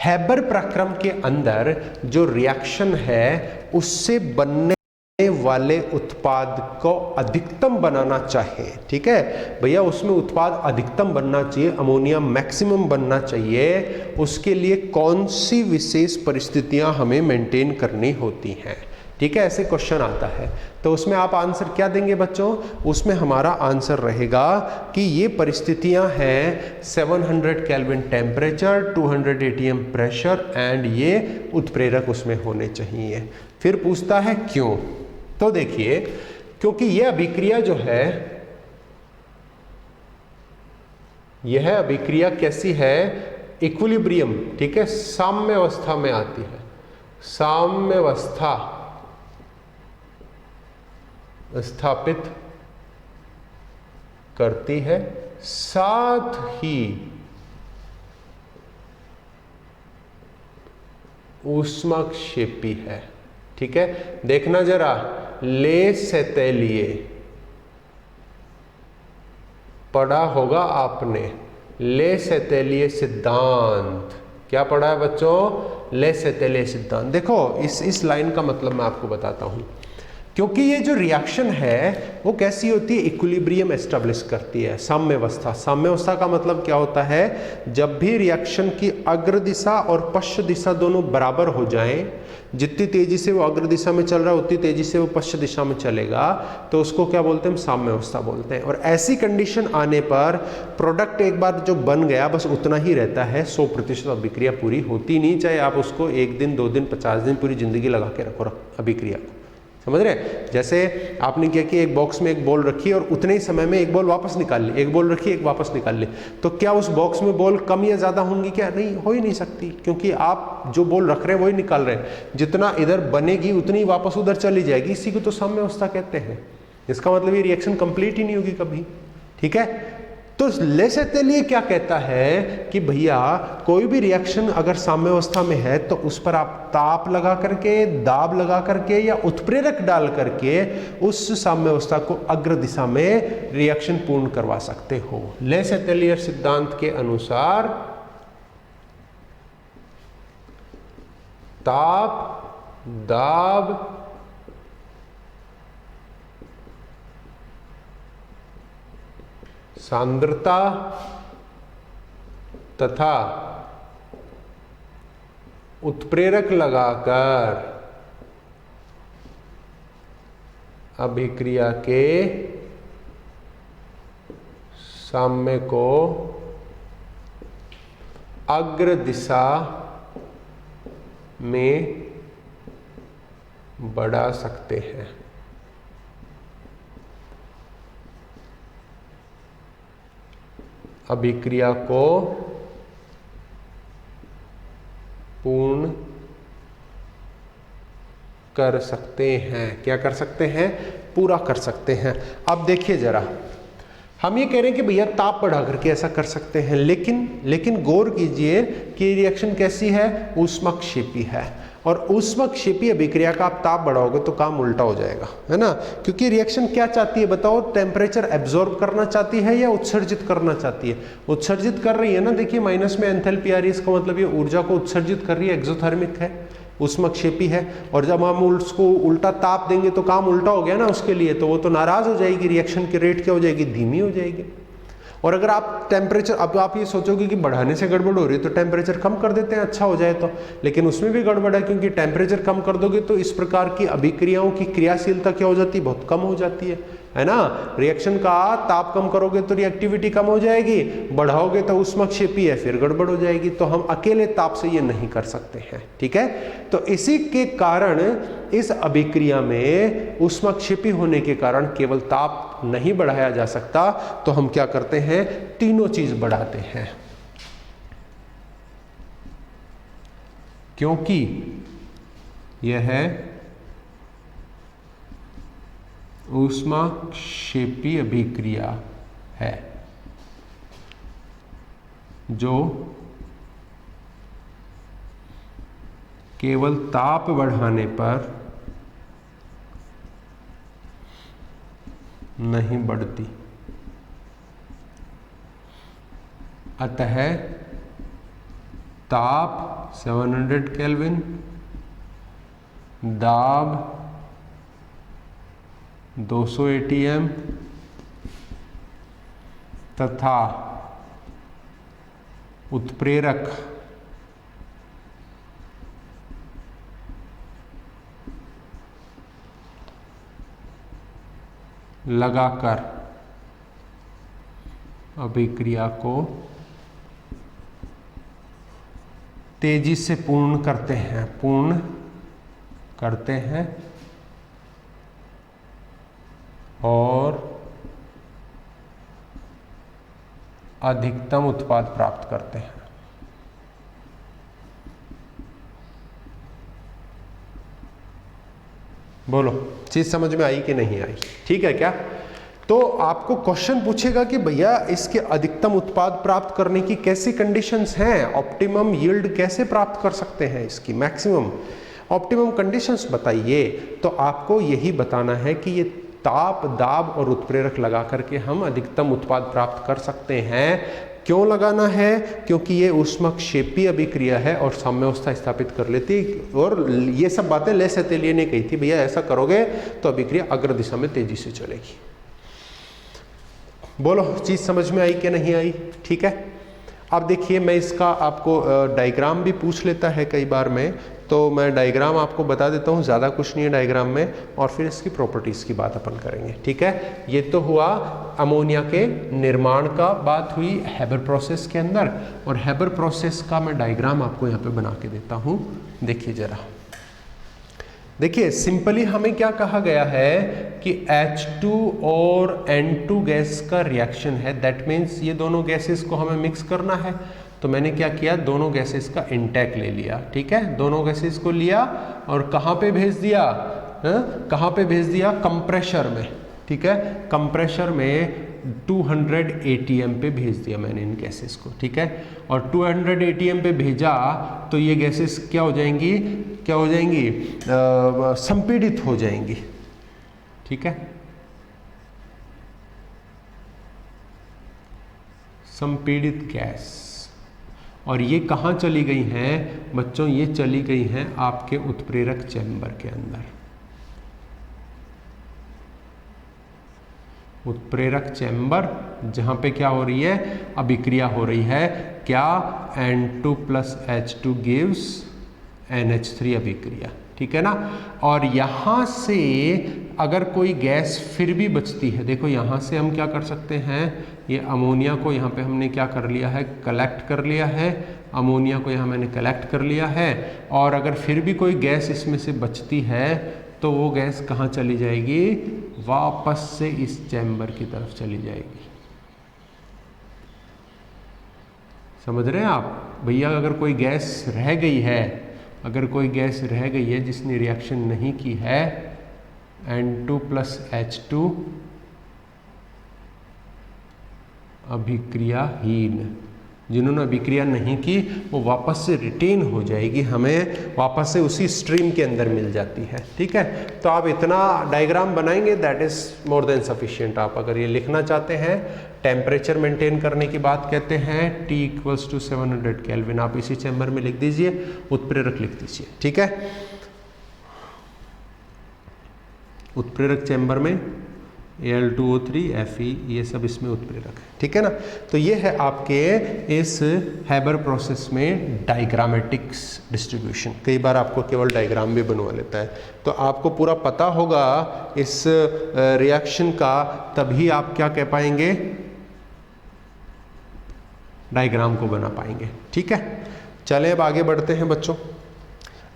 हैबर प्रक्रम के अंदर जो रिएक्शन है उससे बनने वाले उत्पाद को अधिकतम बनाना चाहिए। ठीक है भैया, उसमें उत्पाद अधिकतम बनना चाहिए, अमोनिया मैक्सिमम बनना चाहिए। उसके लिए कौन सी विशेष परिस्थितियां हमें मेंटेन करनी होती हैं? ठीक है, ऐसे क्वेश्चन आता है तो उसमें आप आंसर क्या देंगे बच्चों? उसमें हमारा आंसर रहेगा कि ये परिस्थितियां हैं 700 kelvin temperature, 200 atm pressure and ये उत्प्रेरक उसमें होने चाहिए। फिर पूछता है क्यों? तो देखिए, क्योंकि यह अभिक्रिया जो है, यह अभिक्रिया कैसी है? इक्विलिब्रियम, ठीक है, साम्य अवस्था में आती है। साम्य अवस्था स्थापित करती है, साथ ही ऊष्माक्षेपी है। ठीक है, देखना जरा, ले सेतेलिए पढ़ा होगा आपने, ले सेतेलिए सिद्धांत। क्या पढ़ा है बच्चों? ले सेतेलिए सिद्धांत। देखो इस लाइन का मतलब मैं आपको बताता हूं। क्योंकि ये जो रिएक्शन है वो कैसी होती है? इक्विलिब्रियम एस्टेब्लिश करती है, साम्य अवस्था। साम्य अवस्था का मतलब क्या होता है? जब भी रिएक्शन की अग्र दिशा और पश्च दिशा दोनों बराबर हो जाएं, जितनी तेजी से वो अग्र दिशा में चल रहा है उतनी तेजी से वो पश्चिम दिशा में चलेगा, तो उसको क्या बोलते हैं, हम साम्यावस्था बोलते हैं। और ऐसी कंडीशन आने पर प्रोडक्ट एक बार जो बन गया बस उतना ही रहता है, 100% अभिक्रिया पूरी होती नहीं, चाहे आप उसको 1 दिन 2 दिन 50 दिन पूरी जिंदगी लगा के रखो अभिक्रिया को। समझ रहे हैं? जैसे आपने किया कि एक बॉक्स में एक बॉल रखी और उतने ही समय में एक बॉल वापस निकाल ली, एक बॉल रखी एक वापस निकाल ली, तो क्या उस बॉक्स में बॉल कम या ज़्यादा होंगी? क्या नहीं, हो ही नहीं सकती, क्योंकि आप जो बॉल रख रहे हैं वही निकाल रहे हैं। जितना इधर बनेगी उतनी ही वापस उधर चली जाएगी, इसी को तो साम्यावस्था कहते हैं। इसका मतलब ये रिएक्शन कंप्लीट ही नहीं होगी कभी। ठीक है, तो लेसेतेलिए क्या कहता है कि भैया कोई भी रिएक्शन अगर साम्यावस्था में है तो उस पर आप ताप लगा करके, दाब लगा करके या उत्प्रेरक डाल करके उस साम्यावस्था को अग्र दिशा में रिएक्शन पूर्ण करवा सकते हो। लेसेतेलिए सिद्धांत के अनुसार ताप, दाब, सांद्रता तथा उत्प्रेरक लगाकर अभिक्रिया के साम्य को अग्र दिशा में बढ़ा सकते हैं। अभिक्रिया को पूर्ण कर सकते हैं। क्या कर सकते हैं? पूरा कर सकते हैं। अब देखिए जरा, हम ये कह रहे हैं कि भैया ताप बढ़ा करके ऐसा कर सकते हैं, लेकिन गौर कीजिए कि रिएक्शन कैसी है, ऊष्मक्षेपी है। और ऊष्मक्षेपी अभिक्रिया का आप ताप बढ़ाओगे तो काम उल्टा हो जाएगा, है ना। क्योंकि रिएक्शन क्या चाहती है बताओ, टेम्परेचर एब्जॉर्ब करना चाहती है या उत्सर्जित करना चाहती है? उत्सर्जित कर रही है ना। देखिए माइनस में एंथैल्पी आ रही है, इसका मतलब ये ऊर्जा को उत्सर्जित कर रही है, एक्सोथर्मिक है, ऊष्मक्षेपी है। और जब हम उसको उल्टा ताप देंगे तो काम उल्टा हो गया ना उसके लिए, तो वो तो नाराज हो जाएगी, रिएक्शन की रेट क्या हो जाएगी, धीमी हो जाएगी। और अगर आप टेम्परेचर, अब आप ये सोचोगे कि बढ़ाने से गड़बड़ हो रही है तो टेम्परेचर कम कर देते हैं, अच्छा हो जाए तो, लेकिन उसमें भी गड़बड़ है, क्योंकि टेम्परेचर कम कर दोगे तो इस प्रकार की अभिक्रियाओं की क्रियाशीलता क्या हो जाती है, बहुत कम हो जाती है ना। रिएक्शन का ताप कम करोगे तो रिएक्टिविटी कम हो जाएगी, बढ़ाओगे तो ऊष्मक्षेपी है, फिर गड़बड़ हो जाएगी। तो हम अकेले ताप से ये नहीं कर सकते हैं, ठीक है। तो इसी के कारण इस अभिक्रिया में ऊष्मक्षेपी होने के कारण केवल ताप नहीं बढ़ाया जा सकता, तो हम क्या करते हैं, तीनों चीज बढ़ाते हैं। क्योंकि यह ऊष्मक्षेपी अभिक्रिया है जो केवल ताप बढ़ाने पर नहीं बढ़ती, अतः ताप 700 केल्विन, दाब 200 ATM तथा उत्प्रेरक लगाकर अभिक्रिया को तेजी से पूर्ण करते हैं और अधिकतम उत्पाद प्राप्त करते हैं। बोलो, चीज समझ में आई कि नहीं आई? ठीक है क्या? तो आपको क्वेश्चन पूछेगा कि भैया इसके अधिकतम उत्पाद प्राप्त करने की कैसी कंडीशंस हैं, ऑप्टिमम यील्ड कैसे प्राप्त कर सकते हैं, इसकी मैक्सिमम ऑप्टिमम कंडीशंस बताइए। तो आपको यही बताना है कि ये ताप, दाब और उत्प्रेरक लगा करके हम अधिकतम उत्पाद प्राप्त कर सकते हैं। क्यों लगाना है? क्योंकि ये ऊष्मक्षेपी अभिक्रिया है और साम्यावस्था स्थापित कर लेती। और ये सब बातें लेसेतेलिए ने कही थी, भैया ऐसा करोगे तो अभिक्रिया अग्र दिशा में तेजी से चलेगी। बोलो, चीज समझ में आई कि नहीं आई? ठीक है। अब देखिए, मैं इसका आपको डायग्राम भी पूछ लेता है कई बार में, तो मैं डायग्राम आपको बता देता हूँ, ज़्यादा कुछ नहीं है डायग्राम में, और फिर इसकी प्रॉपर्टीज़ की बात अपन करेंगे। ठीक है, ये तो हुआ अमोनिया के निर्माण का बात हुई हैबर प्रोसेस के अंदर, और हैबर प्रोसेस का मैं डायग्राम आपको यहाँ पे बना के देता हूँ। देखिए जरा, देखिए सिंपली हमें क्या कहा गया है कि H2 और N2 गैस का रिएक्शन है, दैट मीन्स ये दोनों गैसेस को हमें मिक्स करना है। तो मैंने क्या किया, दोनों गैसेस का इंटेक ले लिया। ठीक है, दोनों गैसेस को लिया और कहाँ पे भेज दिया, कहाँ पे भेज दिया, कंप्रेशर में। ठीक है, कंप्रेशर में 200 ATM पे भेज दिया मैंने इन गैसेस को। ठीक है, और 200 ATM पे भेजा तो ये गैसेस क्या हो जाएंगी, क्या हो जाएंगी, संपीड़ित हो जाएंगी। ठीक है, संपीड़ित गैस, और ये कहाँ चली गई हैं बच्चों, ये चली गई हैं आपके उत्प्रेरक चैम्बर के अंदर। उत्प्रेरक चैम्बर जहाँ पे क्या हो रही है, अभिक्रिया हो रही है, क्या, N2 + H2 गिव्स NH3 अभिक्रिया। ठीक है ना, और यहाँ से अगर कोई गैस फिर भी बचती है, देखो यहाँ से हम क्या कर सकते हैं, ये अमोनिया को यहाँ पे हमने क्या कर लिया है, कलेक्ट कर लिया है, अमोनिया को यहाँ मैंने कलेक्ट कर लिया है, और अगर फिर भी कोई गैस इसमें से बचती है तो वो गैस कहाँ चली जाएगी, वापस से इस चैम्बर की तरफ चली जाएगी। समझ रहे हैं आप भैया, अगर कोई गैस रह गई है, अगर कोई गैस रह गई है जिसने रिएक्शन नहीं की है, N2 + H2 अभिक्रियाहीन, जिन्होंने अभिक्रिया नहीं की वो वापस से रिटेन हो जाएगी, हमें वापस से उसी स्ट्रीम के अंदर मिल जाती है। ठीक है, तो आप इतना डायग्राम बनाएंगे, that is more than sufficient. आप अगर ये लिखना चाहते हैं, टेम्परेचर मेंटेन करने की बात कहते हैं, T = 700 केल्विन, आप इसी चैम्बर में लिख दीजिए, उत्प्रेरक लिख दीजिए। ठीक है, उत्प्रेरक चैम्बर में Al2O3 Fe, ये सब इसमें उत्प्रेरक है। ठीक है ना, तो ये है आपके इस हैबर प्रोसेस में डायग्रामेटिक्स डिस्ट्रीब्यूशन। कई बार आपको केवल डायग्राम भी बनवा लेता है, तो आपको पूरा पता होगा इस रिएक्शन का, तभी आप क्या कह पाएंगे, डायग्राम को बना पाएंगे। ठीक है, चलें अब आगे बढ़ते हैं बच्चों,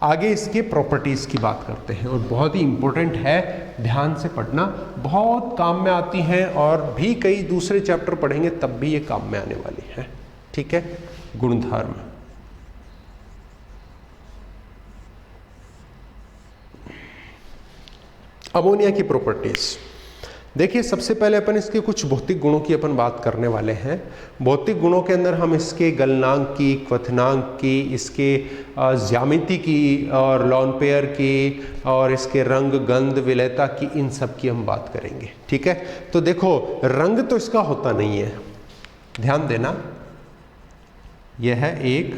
आगे इसके प्रॉपर्टीज़ की बात करते हैं, और बहुत ही इंपॉर्टेंट है, ध्यान से पढ़ना, बहुत काम में आती हैं, और भी कई दूसरे चैप्टर पढ़ेंगे तब भी ये काम में आने वाली है। ठीक है, गुणधर्म। अमोनिया की प्रॉपर्टीज देखिए, सबसे पहले अपन इसके कुछ भौतिक गुणों की अपन बात करने वाले हैं। भौतिक गुणों के अंदर हम इसके गलनांक की, क्वथनांक की, इसके ज्यामिति की, और लॉन पेयर की, और इसके रंग, गंध, विलेयता की, इन सब की हम बात करेंगे। ठीक है, तो देखो रंग तो इसका होता नहीं है, ध्यान देना, यह है एक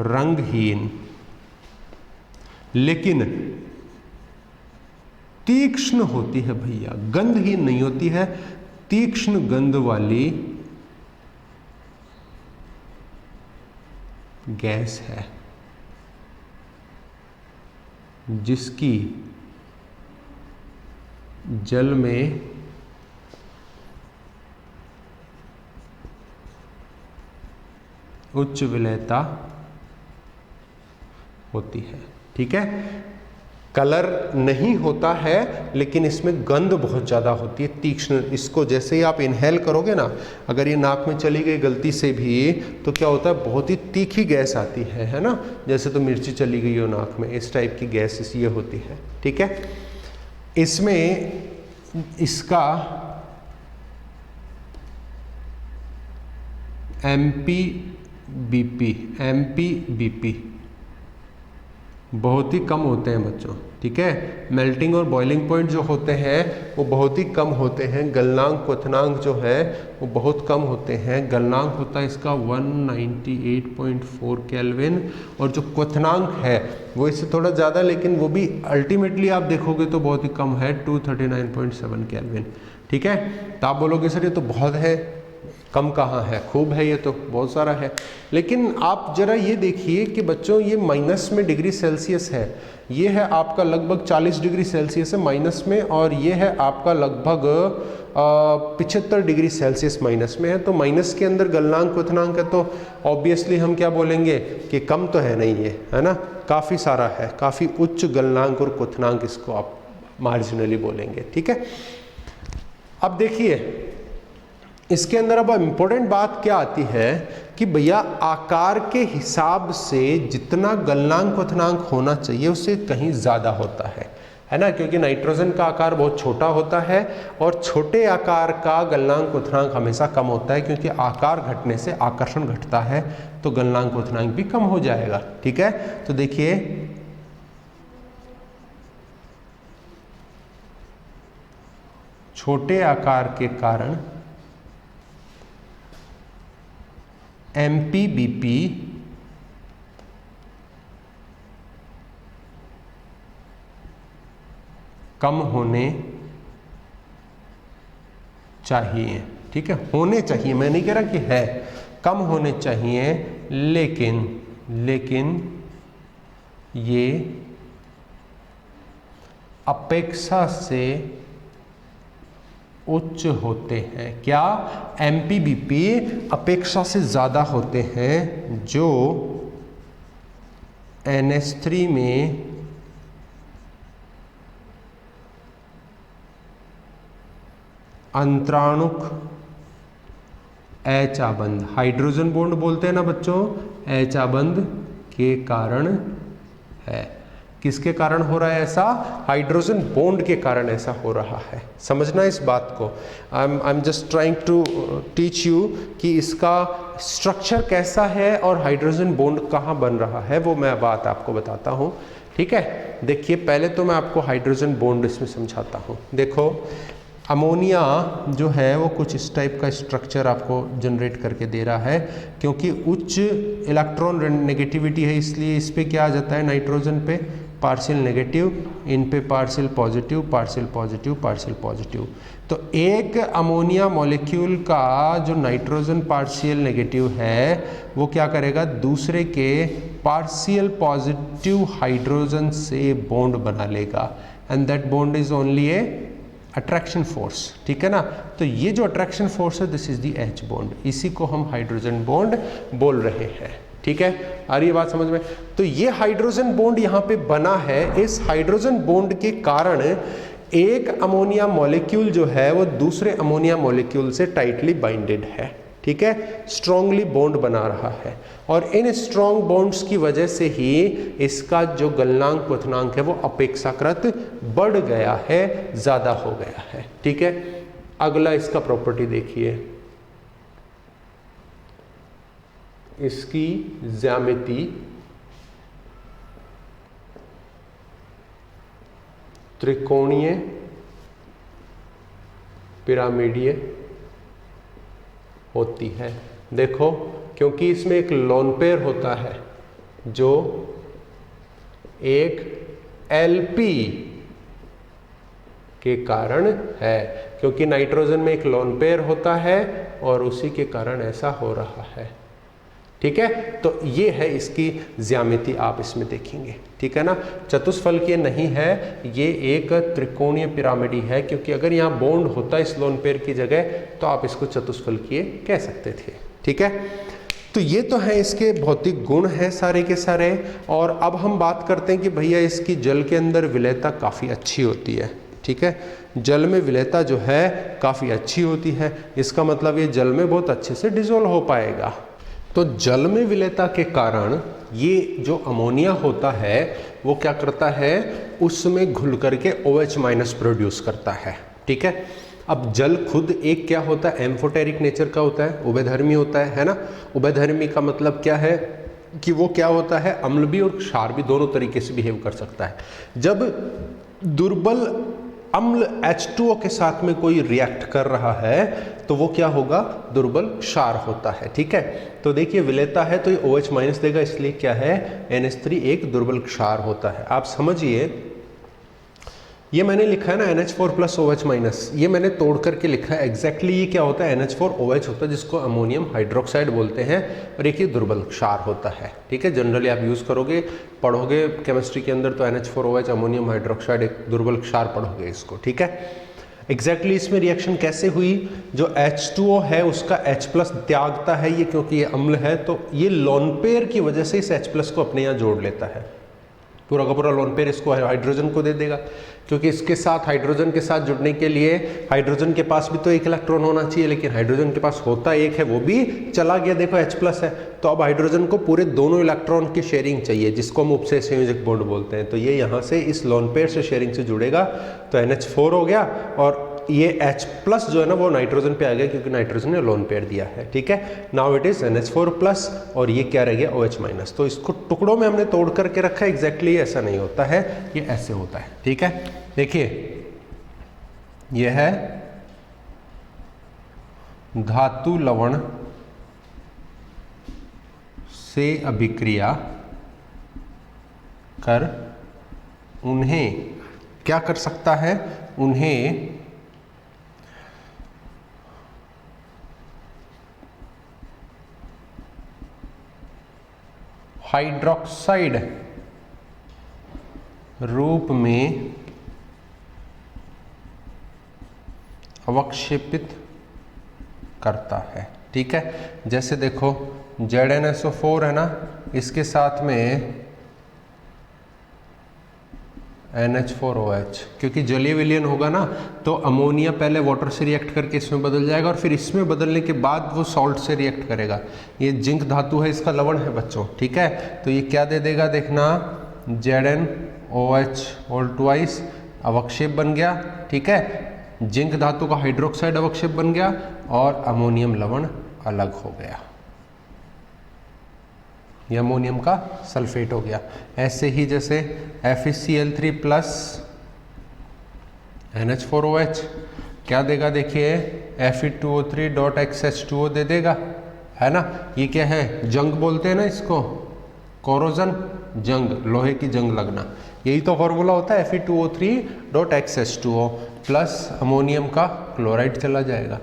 रंगहीन, लेकिन तीक्ष्ण होती है भैया, गंधहीन नहीं होती है, तीक्ष्ण गंध वाली गैस है, जिसकी जल में उच्च विलेयता होती है। ठीक है, कलर नहीं होता है, लेकिन इसमें गंध बहुत ज़्यादा होती है, तीक्ष्ण। इसको जैसे ही आप इनहेल करोगे ना, अगर ये नाक में चली गई गलती से भी, तो क्या होता है, बहुत ही तीखी गैस आती है ना, जैसे तो मिर्ची चली गई हो नाक में, इस टाइप की गैस ये होती है। ठीक है, इसमें इसका MPBP बहुत ही कम होते हैं बच्चों। ठीक है, मेल्टिंग और बॉइलिंग पॉइंट जो होते हैं वो बहुत ही कम होते हैं। गलनांक, क्वथनांक जो है वो बहुत कम होते हैं। गलनांक होता है इसका 198.4 केल्विन, और जो क्वथनांक है वो इससे थोड़ा ज़्यादा, लेकिन वो भी अल्टीमेटली आप देखोगे तो बहुत ही कम है, 239.7 केल्विन। ठीक है, तो आप बोलोगे सर ये तो बहुत है, कम कहाँ है, खूब है, ये तो बहुत सारा है। लेकिन आप जरा ये देखिए कि बच्चों ये माइनस में डिग्री सेल्सियस है, ये है आपका लगभग 40 डिग्री सेल्सियस है माइनस में, और ये है आपका लगभग 75 डिग्री सेल्सियस माइनस में है। तो माइनस के अंदर गलनांक क्वथनांक है, तो ऑब्वियसली हम क्या बोलेंगे कि कम तो है नहीं ये, है ना, काफ़ी सारा है, काफ़ी उच्च गलनांक और क्वथनांक इसको आप मार्जिनली बोलेंगे। ठीक है, अब देखिए इसके अंदर अब इम्पोर्टेंट बात क्या आती है कि भैया आकार के हिसाब से जितना गलनांक क्वथनांक होना चाहिए उससे कहीं ज़्यादा होता है ना, क्योंकि नाइट्रोजन का आकार बहुत छोटा होता है और छोटे आकार का गलनांक क्वथनांक हमेशा कम होता है, क्योंकि आकार घटने से आकर्षण घटता है, तो गलनांक क्वथनांक भी कम हो जाएगा। ठीक है, तो देखिए छोटे आकार के कारण MPBP कम होने चाहिए। ठीक है, होने चाहिए, मैं नहीं कह रहा कि है, कम होने चाहिए, लेकिन ये अपेक्षा से उच्च होते हैं। क्या? MPBP अपेक्षा से ज़्यादा होते हैं, जो NH3 में अंतराणुक H आबंध, हाइड्रोजन बॉन्ड बोलते हैं ना बच्चों, H आबंध के कारण है। किसके कारण हो रहा है ऐसा? हाइड्रोजन बॉन्ड के कारण ऐसा हो रहा है। समझना इस बात को, I am just trying to teach you कि इसका स्ट्रक्चर कैसा है और हाइड्रोजन बॉन्ड कहाँ बन रहा है, वो मैं बात आपको बताता हूँ। ठीक है, देखिए पहले तो मैं आपको हाइड्रोजन बॉन्ड इसमें समझाता हूँ। देखो अमोनिया जो है वो कुछ इस टाइप का स्ट्रक्चर आपको जनरेट करके दे रहा है, क्योंकि उच्च इलेक्ट्रॉन नेगेटिविटी है, इसलिए इस पे क्या आ जाता है, नाइट्रोजन पे पार्शियल नेगेटिव, इन पे partial positive, partial positive, partial positive. तो एक अमोनिया मॉलिक्यूल का जो नाइट्रोजन पार्शियल नेगेटिव है वो क्या करेगा, दूसरे के पार्शियल पॉजिटिव हाइड्रोजन से बॉन्ड बना लेगा, and that bond is only A attraction force. ठीक है ना, तो ये जो अट्रैक्शन फोर्स है this is the H bond, इसी को हम हाइड्रोजन बॉन्ड बोल रहे हैं। ठीक है, आ रही है बात समझ में? तो ये हाइड्रोजन बॉन्ड यहाँ पे बना है, इस हाइड्रोजन बॉन्ड के कारण एक अमोनिया मॉलिक्यूल जो है वो दूसरे अमोनिया मॉलिक्यूल से टाइटली बाइंडेड है। ठीक है, स्ट्रांगली बॉन्ड बना रहा है, और इन स्ट्रॉन्ग बॉन्ड्स की वजह से ही इसका जो गलनांक क्वथनांक है वो अपेक्षाकृत बढ़ गया है, ज़्यादा हो गया है। ठीक है, अगला इसका प्रॉपर्टी देखिए, इसकी ज्यामिति त्रिकोणीय पिरामिडीय होती है। देखो, क्योंकि इसमें एक लोन पेयर होता है जो एक LP के कारण है, क्योंकि नाइट्रोजन में एक लोन पेयर होता है और उसी के कारण ऐसा हो रहा है। ठीक है, तो ये है इसकी ज्यामिति, आप इसमें देखेंगे। ठीक है ना, चतुष्फलकीय नहीं है, ये एक त्रिकोणीय पिरामिडी है, क्योंकि अगर यहाँ बॉन्ड होता इस लोन पेयर की जगह तो आप इसको चतुष्फलकीय कह सकते थे। ठीक है, तो ये तो है इसके भौतिक गुण हैं सारे के सारे। और अब हम बात करते हैं कि भैया इसकी जल के अंदर विलयता काफ़ी अच्छी होती है। ठीक है, जल में विलयता जो है काफ़ी अच्छी होती है, इसका मतलब ये जल में बहुत अच्छे से डिसॉल्व हो पाएगा। तो जल में विलयता के कारण ये जो अमोनिया होता है वो क्या करता है, उसमें घुल करके OH- प्रोड्यूस करता है। ठीक है, अब जल खुद एक क्या होता है, एम्फोटेरिक नेचर का होता है, उभयधर्मी होता है ना। उभयधर्मी का मतलब क्या है कि वो क्या होता है, अम्ल भी और क्षार भी दोनों तरीके से बिहेव कर सकता है। जब दुर्बल अम्ल H2O के साथ में कोई रिएक्ट कर रहा है तो वो क्या होगा, दुर्बल क्षार होता है। ठीक है, तो देखिए विलयता है तो ये OH- देगा, इसलिए क्या है, NH3 एक दुर्बल क्षार होता है। आप समझिए ये मैंने लिखा है ना NH4 प्लस OH माइनस, ये मैंने तोड़ करके लिखा है एग्जैक्टली ये क्या होता है, NH4OH होता है जिसको अमोनियम हाइड्रोक्साइड बोलते हैं, और एक ये दुर्बल क्षार होता है। ठीक है, जनरली आप यूज़ करोगे, पढ़ोगे केमिस्ट्री के अंदर तो NH4OH अमोनियम हाइड्रोक्साइड एक दुर्बल क्षार पढ़ोगे इसको। ठीक है, एग्जैक्टली इसमें रिएक्शन कैसे हुई, जो H2O है उसका H प्लस त्यागता है ये, क्योंकि ये अम्ल है तो ये लोन पेयर की वजह से इस H प्लस को अपने यहाँ जोड़ लेता है, पूरा का पूरा लोन पेयर इसको हाइड्रोजन को दे देगा, क्योंकि इसके साथ हाइड्रोजन के साथ जुड़ने के लिए हाइड्रोजन के पास भी तो एक इलेक्ट्रॉन होना चाहिए, लेकिन हाइड्रोजन के पास होता एक है, वो भी चला गया, देखो H प्लस है, तो अब हाइड्रोजन को पूरे दोनों इलेक्ट्रॉन की शेयरिंग चाहिए, जिसको हम उपसेय संयोजक बॉन्ड बोलते हैं। तो ये यहाँ से इस लोन पेयर से शेयरिंग से जुड़ेगा तो NH4 हो गया, और ये H प्लस जो है ना वो नाइट्रोजन पे आ गया, क्योंकि नाइट्रोजन ने लोन पेयर दिया है। ठीक है, now it is NH4 plus, और ये क्या रह गया OH माइनस। तो इसको टुकड़ों में हमने तोड़ करके रखा है, एग्जैक्टली ऐसा नहीं होता है, ये ऐसे होता है। ठीक है, देखिए ये है धातु लवण से अभिक्रिया कर उन्हें क्या कर सकता है, उन्हें हाइड्रोक्साइड रूप में अवक्षेपित करता है। ठीक है, जैसे देखो ZnSO4 है ना, इसके साथ में NH4OH, क्योंकि जलीय विलयन होगा ना तो अमोनिया पहले वाटर से रिएक्ट करके इसमें बदल जाएगा, और फिर इसमें बदलने के बाद वो सॉल्ट से रिएक्ट करेगा। ये जिंक धातु है, इसका लवण है बच्चों। ठीक है, तो ये क्या दे देगा, देखना ZnOH होल ट्वाइस अवक्षेप बन गया। ठीक है, जिंक धातु का हाइड्रोक्साइड अवक्षेप बन गया, और अमोनियम लवण अलग हो गया, ये अमोनियम का सल्फेट हो गया। ऐसे ही जैसे FeCl3 प्लस NH4OH क्या देगा, देखिए Fe2O3.XH2O दे देगा, है ना। ये क्या है, जंग बोलते हैं ना इसको, कोरोजन, जंग, लोहे की जंग लगना, यही तो फॉर्मूला होता है Fe2O3.XH2O प्लस अमोनियम का क्लोराइड चला जाएगा,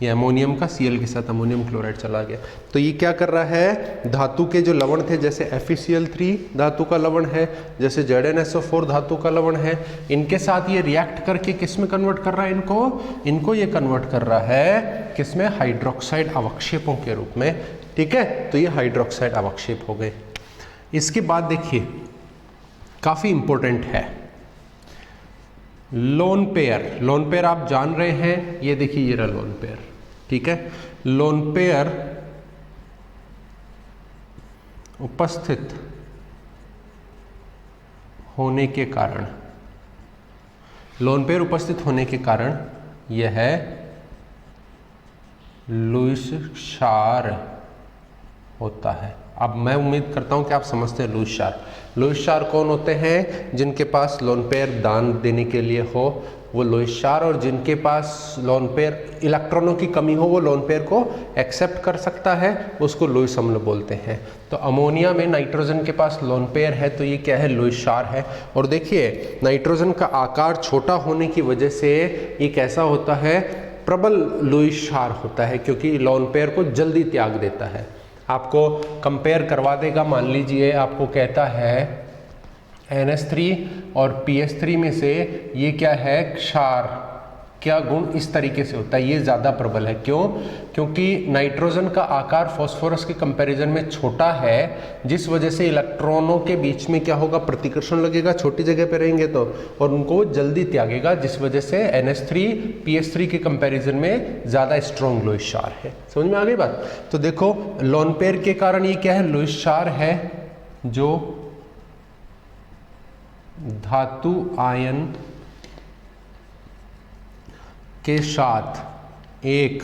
ये अमोनियम का Cl के साथ अमोनियम क्लोराइड चला गया। तो ये क्या कर रहा है, धातु के जो लवण थे, जैसे FeCl3 धातु का लवण है, जैसे ZnSO4 धातु का लवण है, इनके साथ ये रिएक्ट करके किस में कन्वर्ट कर रहा है, इनको ये कन्वर्ट कर रहा है किसमें, हाइड्रोक्साइड अवक्षेपों के रूप में। ठीक है, तो ये हाइड्रोक्साइड अवक्षेप हो गए। इसके बाद देखिए काफी इंपॉर्टेंट है लोन पेयर। लोन पेयर आप जान रहे हैं, ये देखिए ये रहा लोन पेयर। ठीक है, लोन पेयर उपस्थित होने के कारण, लोन पेयर उपस्थित होने के कारण यह लुईस क्षार होता है। अब मैं उम्मीद करता हूं कि आप समझते हैं लुईस क्षार। लुईस क्षार कौन होते हैं, जिनके पास लोन पेयर दान देने के लिए हो वो लुईस क्षार, और जिनके पास लोन पेयर इलेक्ट्रॉनों की कमी हो वो लोन पेयर को एक्सेप्ट कर सकता है, उसको लुईस अम्ल बोलते हैं। तो अमोनिया में नाइट्रोजन के पास लोन पेयर है, तो ये क्या है, लुईस क्षार है। और देखिए नाइट्रोजन का आकार छोटा होने की वजह से ये कैसा होता है, प्रबल लुईस क्षार होता है, क्योंकि लोन पेयर को जल्दी त्याग देता है। आपको कंपेयर करवा देगा, मान लीजिए आपको कहता है NH3 और PS3 में से ये क्या है, क्षार, क्या गुण इस तरीके से होता है, ये ज़्यादा प्रबल है। क्यों, क्योंकि नाइट्रोजन का आकार फास्फोरस के कंपैरिजन में छोटा है, जिस वजह से इलेक्ट्रॉनों के बीच में क्या होगा, प्रतिकर्षण लगेगा, छोटी जगह पे रहेंगे तो, और उनको वो जल्दी त्यागेगा, जिस वजह से NH3 PS3 के कंपैरिजन में ज़्यादा स्ट्रॉन्ग लुईस क्षार है। समझ में आ गई बात। तो देखो लोन पेयर के कारण ये क्या है, लुईस क्षार है, जो धातु आयन के साथ एक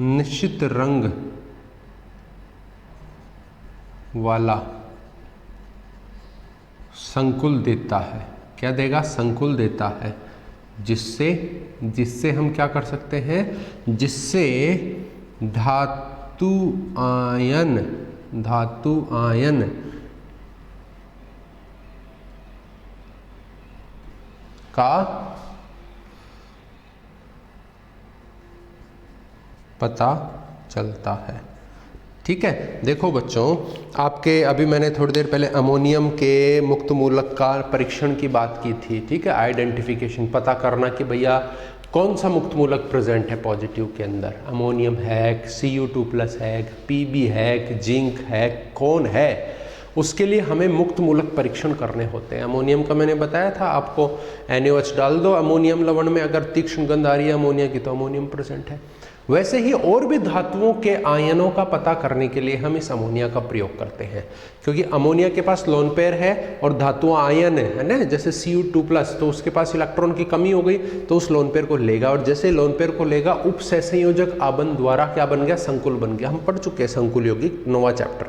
निश्चित रंग वाला संकुल देता है। क्या देगा, संकुल देता है, जिससे हम क्या कर सकते हैं, जिससे धातु आयन का पता चलता है। ठीक है, देखो बच्चों, आपके अभी मैंने थोड़ी देर पहले अमोनियम के मुक्त मूलक का परीक्षण की बात की थी। ठीक है, आइडेंटिफिकेशन, पता करना कि भैया कौन सा मुक्त मूलक प्रेजेंट है पॉजिटिव के अंदर। अमोनियम है, Cu2+ है, Pb है, जिंक है, कौन है, उसके लिए हमें मुक्त मूलक परीक्षण करने होते हैं। अमोनियम का मैंने बताया था आपको, NaOH डाल दो अमोनियम लवण में, अगर तीक्ष्ण गंध आ रही है अमोनिया की तो अमोनियम प्रेजेंट है। वैसे ही और भी धातुओं के आयनों का पता करने के लिए हम इस अमोनिया का प्रयोग करते हैं, क्योंकि अमोनिया के पास लोन पेयर है और धातु आयन है ना, जैसे Cu2+, तो उसके पास इलेक्ट्रॉन की कमी हो गई तो उस लोन पेयर को लेगा, और जैसे लोन पेयर को लेगा उप सहसंयोजक आबंध द्वारा क्या बन गया, संकुल बन गया। हम पढ़ चुके हैं संकुल यौगिक, 9वां चैप्टर।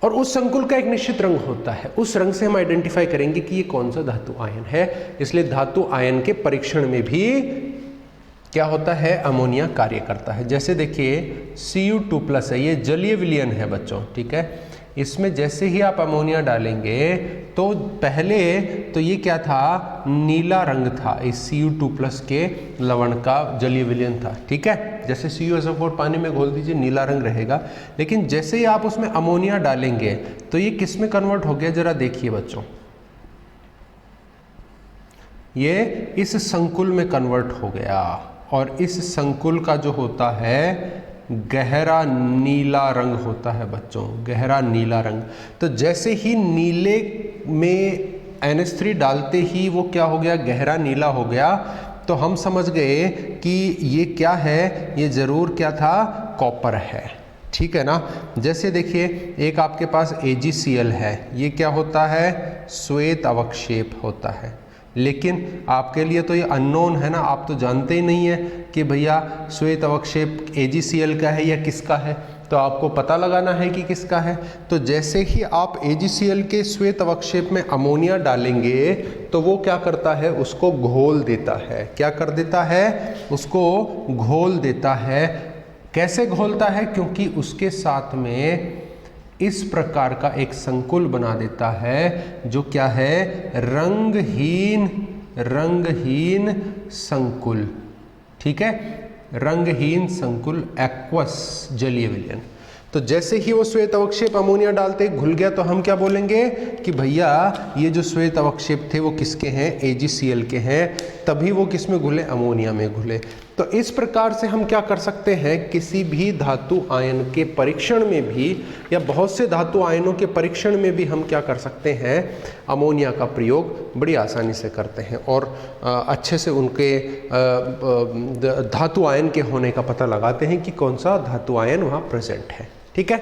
और उस संकुल का एक निश्चित रंग होता है, उस रंग से हम आइडेंटिफाई करेंगे कि ये कौन सा धातु आयन है। इसलिए धातु आयन के परीक्षण में भी क्या होता है, अमोनिया कार्य करता है। जैसे देखिए Cu2+ है, ये जलीय विलयन है बच्चों। ठीक है, इसमें जैसे ही आप अमोनिया डालेंगे तो पहले तो ये क्या था, नीला रंग था, इस Cu2+ के लवण का जलीय विलयन था। ठीक है, जैसे CuSO4 पानी में घोल दीजिए नीला रंग रहेगा, लेकिन जैसे ही आप उसमें अमोनिया डालेंगे तो ये किस में कन्वर्ट हो गया, जरा देखिए बच्चों, ये इस संकुल में कन्वर्ट हो गया, और इस संकुल का जो होता है गहरा नीला रंग होता है बच्चों, गहरा नीला रंग। तो जैसे ही नीले में NH3 डालते ही वो क्या हो गया, गहरा नीला हो गया, तो हम समझ गए कि ये क्या है, ये जरूर क्या था, कॉपर है। ठीक है ना। जैसे देखिए एक आपके पास AgCl है, ये क्या होता है, श्वेत अवक्षेप होता है, लेकिन आपके लिए तो ये अननोन है ना, आप तो जानते ही नहीं है कि भैया श्वेत अवक्षेप AgCl का है या किसका है, तो आपको पता लगाना है कि किसका है। तो जैसे ही आप AgCl के श्वेत अवक्षेप में अमोनिया डालेंगे तो वो क्या करता है, उसको घोल देता है। क्या कर देता है, उसको घोल देता है। कैसे घोलता है, क्योंकि उसके साथ में इस प्रकार का एक संकुल बना देता है जो क्या है, रंगहीन संकुल। ठीक है, रंगहीन संकुल, एक्वस जलीय विलयन। तो जैसे ही वो श्वेत अवक्षेप अमोनिया डालते घुल गया तो हम क्या बोलेंगे कि भैया ये जो श्वेत अवक्षेप थे वो किसके हैं, AgCl के हैं, तभी वो किस में घुले, अमोनिया में घुले। तो इस प्रकार से हम क्या कर सकते हैं, किसी भी धातु आयन के परीक्षण में भी या बहुत से धातु आयनों के परीक्षण में भी हम क्या कर सकते हैं, अमोनिया का प्रयोग बड़ी आसानी से करते हैं और अच्छे से उनके धातु आयन के होने का पता लगाते हैं कि कौन सा धातु आयन वहाँ प्रेजेंट है। ठीक है,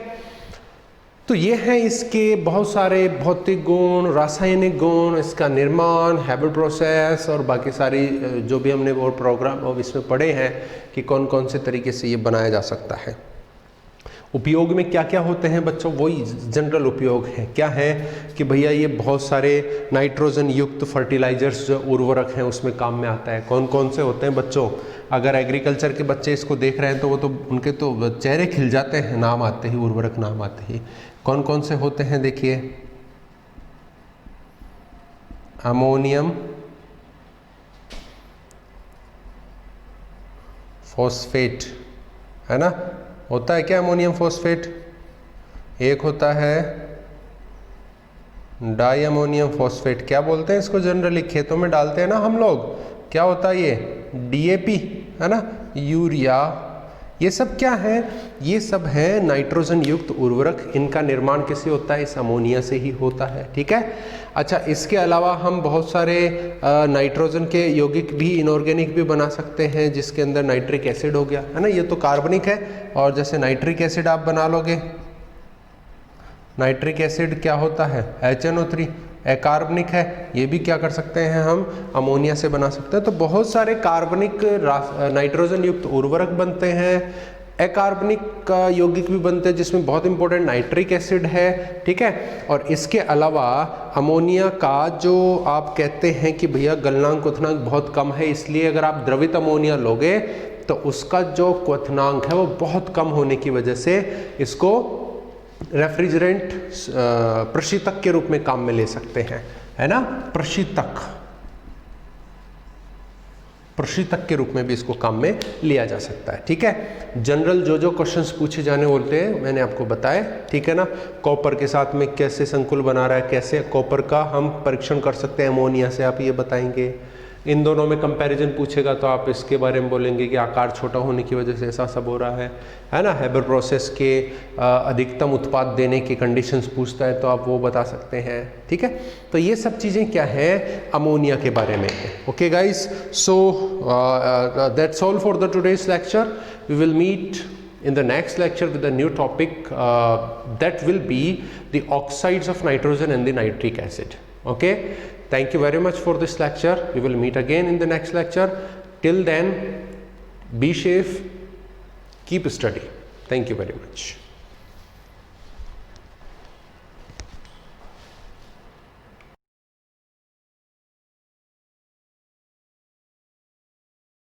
तो ये हैं इसके बहुत सारे भौतिक गुण, रासायनिक गुण, इसका निर्माण, हैबिट प्रोसेस और बाकी सारी जो भी हमने वो प्रोग्राम और इसमें पढ़े हैं कि कौन कौन से तरीके से ये बनाया जा सकता है। उपयोग में क्या क्या होते हैं बच्चों, वही जनरल उपयोग है। क्या है कि भैया ये बहुत सारे नाइट्रोजन युक्त फर्टिलाइजर्स जो उर्वरक हैं उसमें काम में आता है। कौन कौन से होते हैं बच्चों, अगर एग्रीकल्चर के बच्चे इसको देख रहे हैं तो वो तो उनके तो चेहरे खिल जाते हैं नाम आते ही, उर्वरक नाम आते ही। कौन कौन से होते हैं देखिए, अमोनियम फॉस्फेट है ना, होता है क्या अमोनियम फॉस्फेट, एक होता है डाई अमोनियम फॉस्फेट। क्या बोलते हैं इसको, जनरली खेतों में डालते हैं ना हम लोग, क्या होता है ये, DAP है ना, यूरिया। ये सब क्या है, ये सब है नाइट्रोजन युक्त उर्वरक। इनका निर्माण किससे होता है, इस अमोनिया से ही होता है। ठीक है, अच्छा इसके अलावा हम बहुत सारे नाइट्रोजन के यौगिक भी, इनऑर्गेनिक भी बना सकते हैं, जिसके अंदर नाइट्रिक एसिड हो गया है ना, ये तो कार्बनिक है। और जैसे नाइट्रिक एसिड आप बना लोगे, नाइट्रिक एसिड क्या होता है, HNO3, अकार्बनिक है, ये भी क्या कर सकते हैं हम, अमोनिया से बना सकते हैं। तो बहुत सारे कार्बनिक नाइट्रोजन युक्त उर्वरक बनते हैं, अकार्बनिक का यौगिक भी बनते हैं जिसमें बहुत इंपॉर्टेंट नाइट्रिक एसिड है। ठीक है, और इसके अलावा अमोनिया का जो आप कहते हैं कि भैया गलनांक उतना बहुत कम है, इसलिए अगर आप द्रवित अमोनिया लोगे तो उसका जो क्वथनांक है वो बहुत कम होने की वजह से इसको रेफ्रिजरेंट प्रशीतक के रूप में काम में ले सकते हैं, है ना। प्रशीतक के रूप में भी इसको काम में लिया जा सकता है, ठीक है। जनरल जो क्वेश्चंस पूछे जाने होते हैं मैंने आपको बताया, ठीक है ना। कॉपर के साथ में कैसे संकुल बना रहा है, कैसे कॉपर का हम परीक्षण कर सकते हैं अमोनिया से, आप ये बताएंगे। इन दोनों में कंपैरिजन पूछेगा तो आप इसके बारे में बोलेंगे कि आकार छोटा होने की वजह से ऐसा सब हो रहा है ना। हेबर प्रोसेस के अधिकतम उत्पाद देने की कंडीशंस पूछता है तो आप वो बता सकते हैं, ठीक है। तो ये सब चीज़ें क्या है अमोनिया के बारे में। Okay guys, so that's all for the today's lecture. We will meet in the next lecture with a new topic that will be the oxides of nitrogen and the nitric acid. Okay, thank you very much for this lecture. We will meet again in the next lecture. Till then, be safe, keep study. Thank you very much.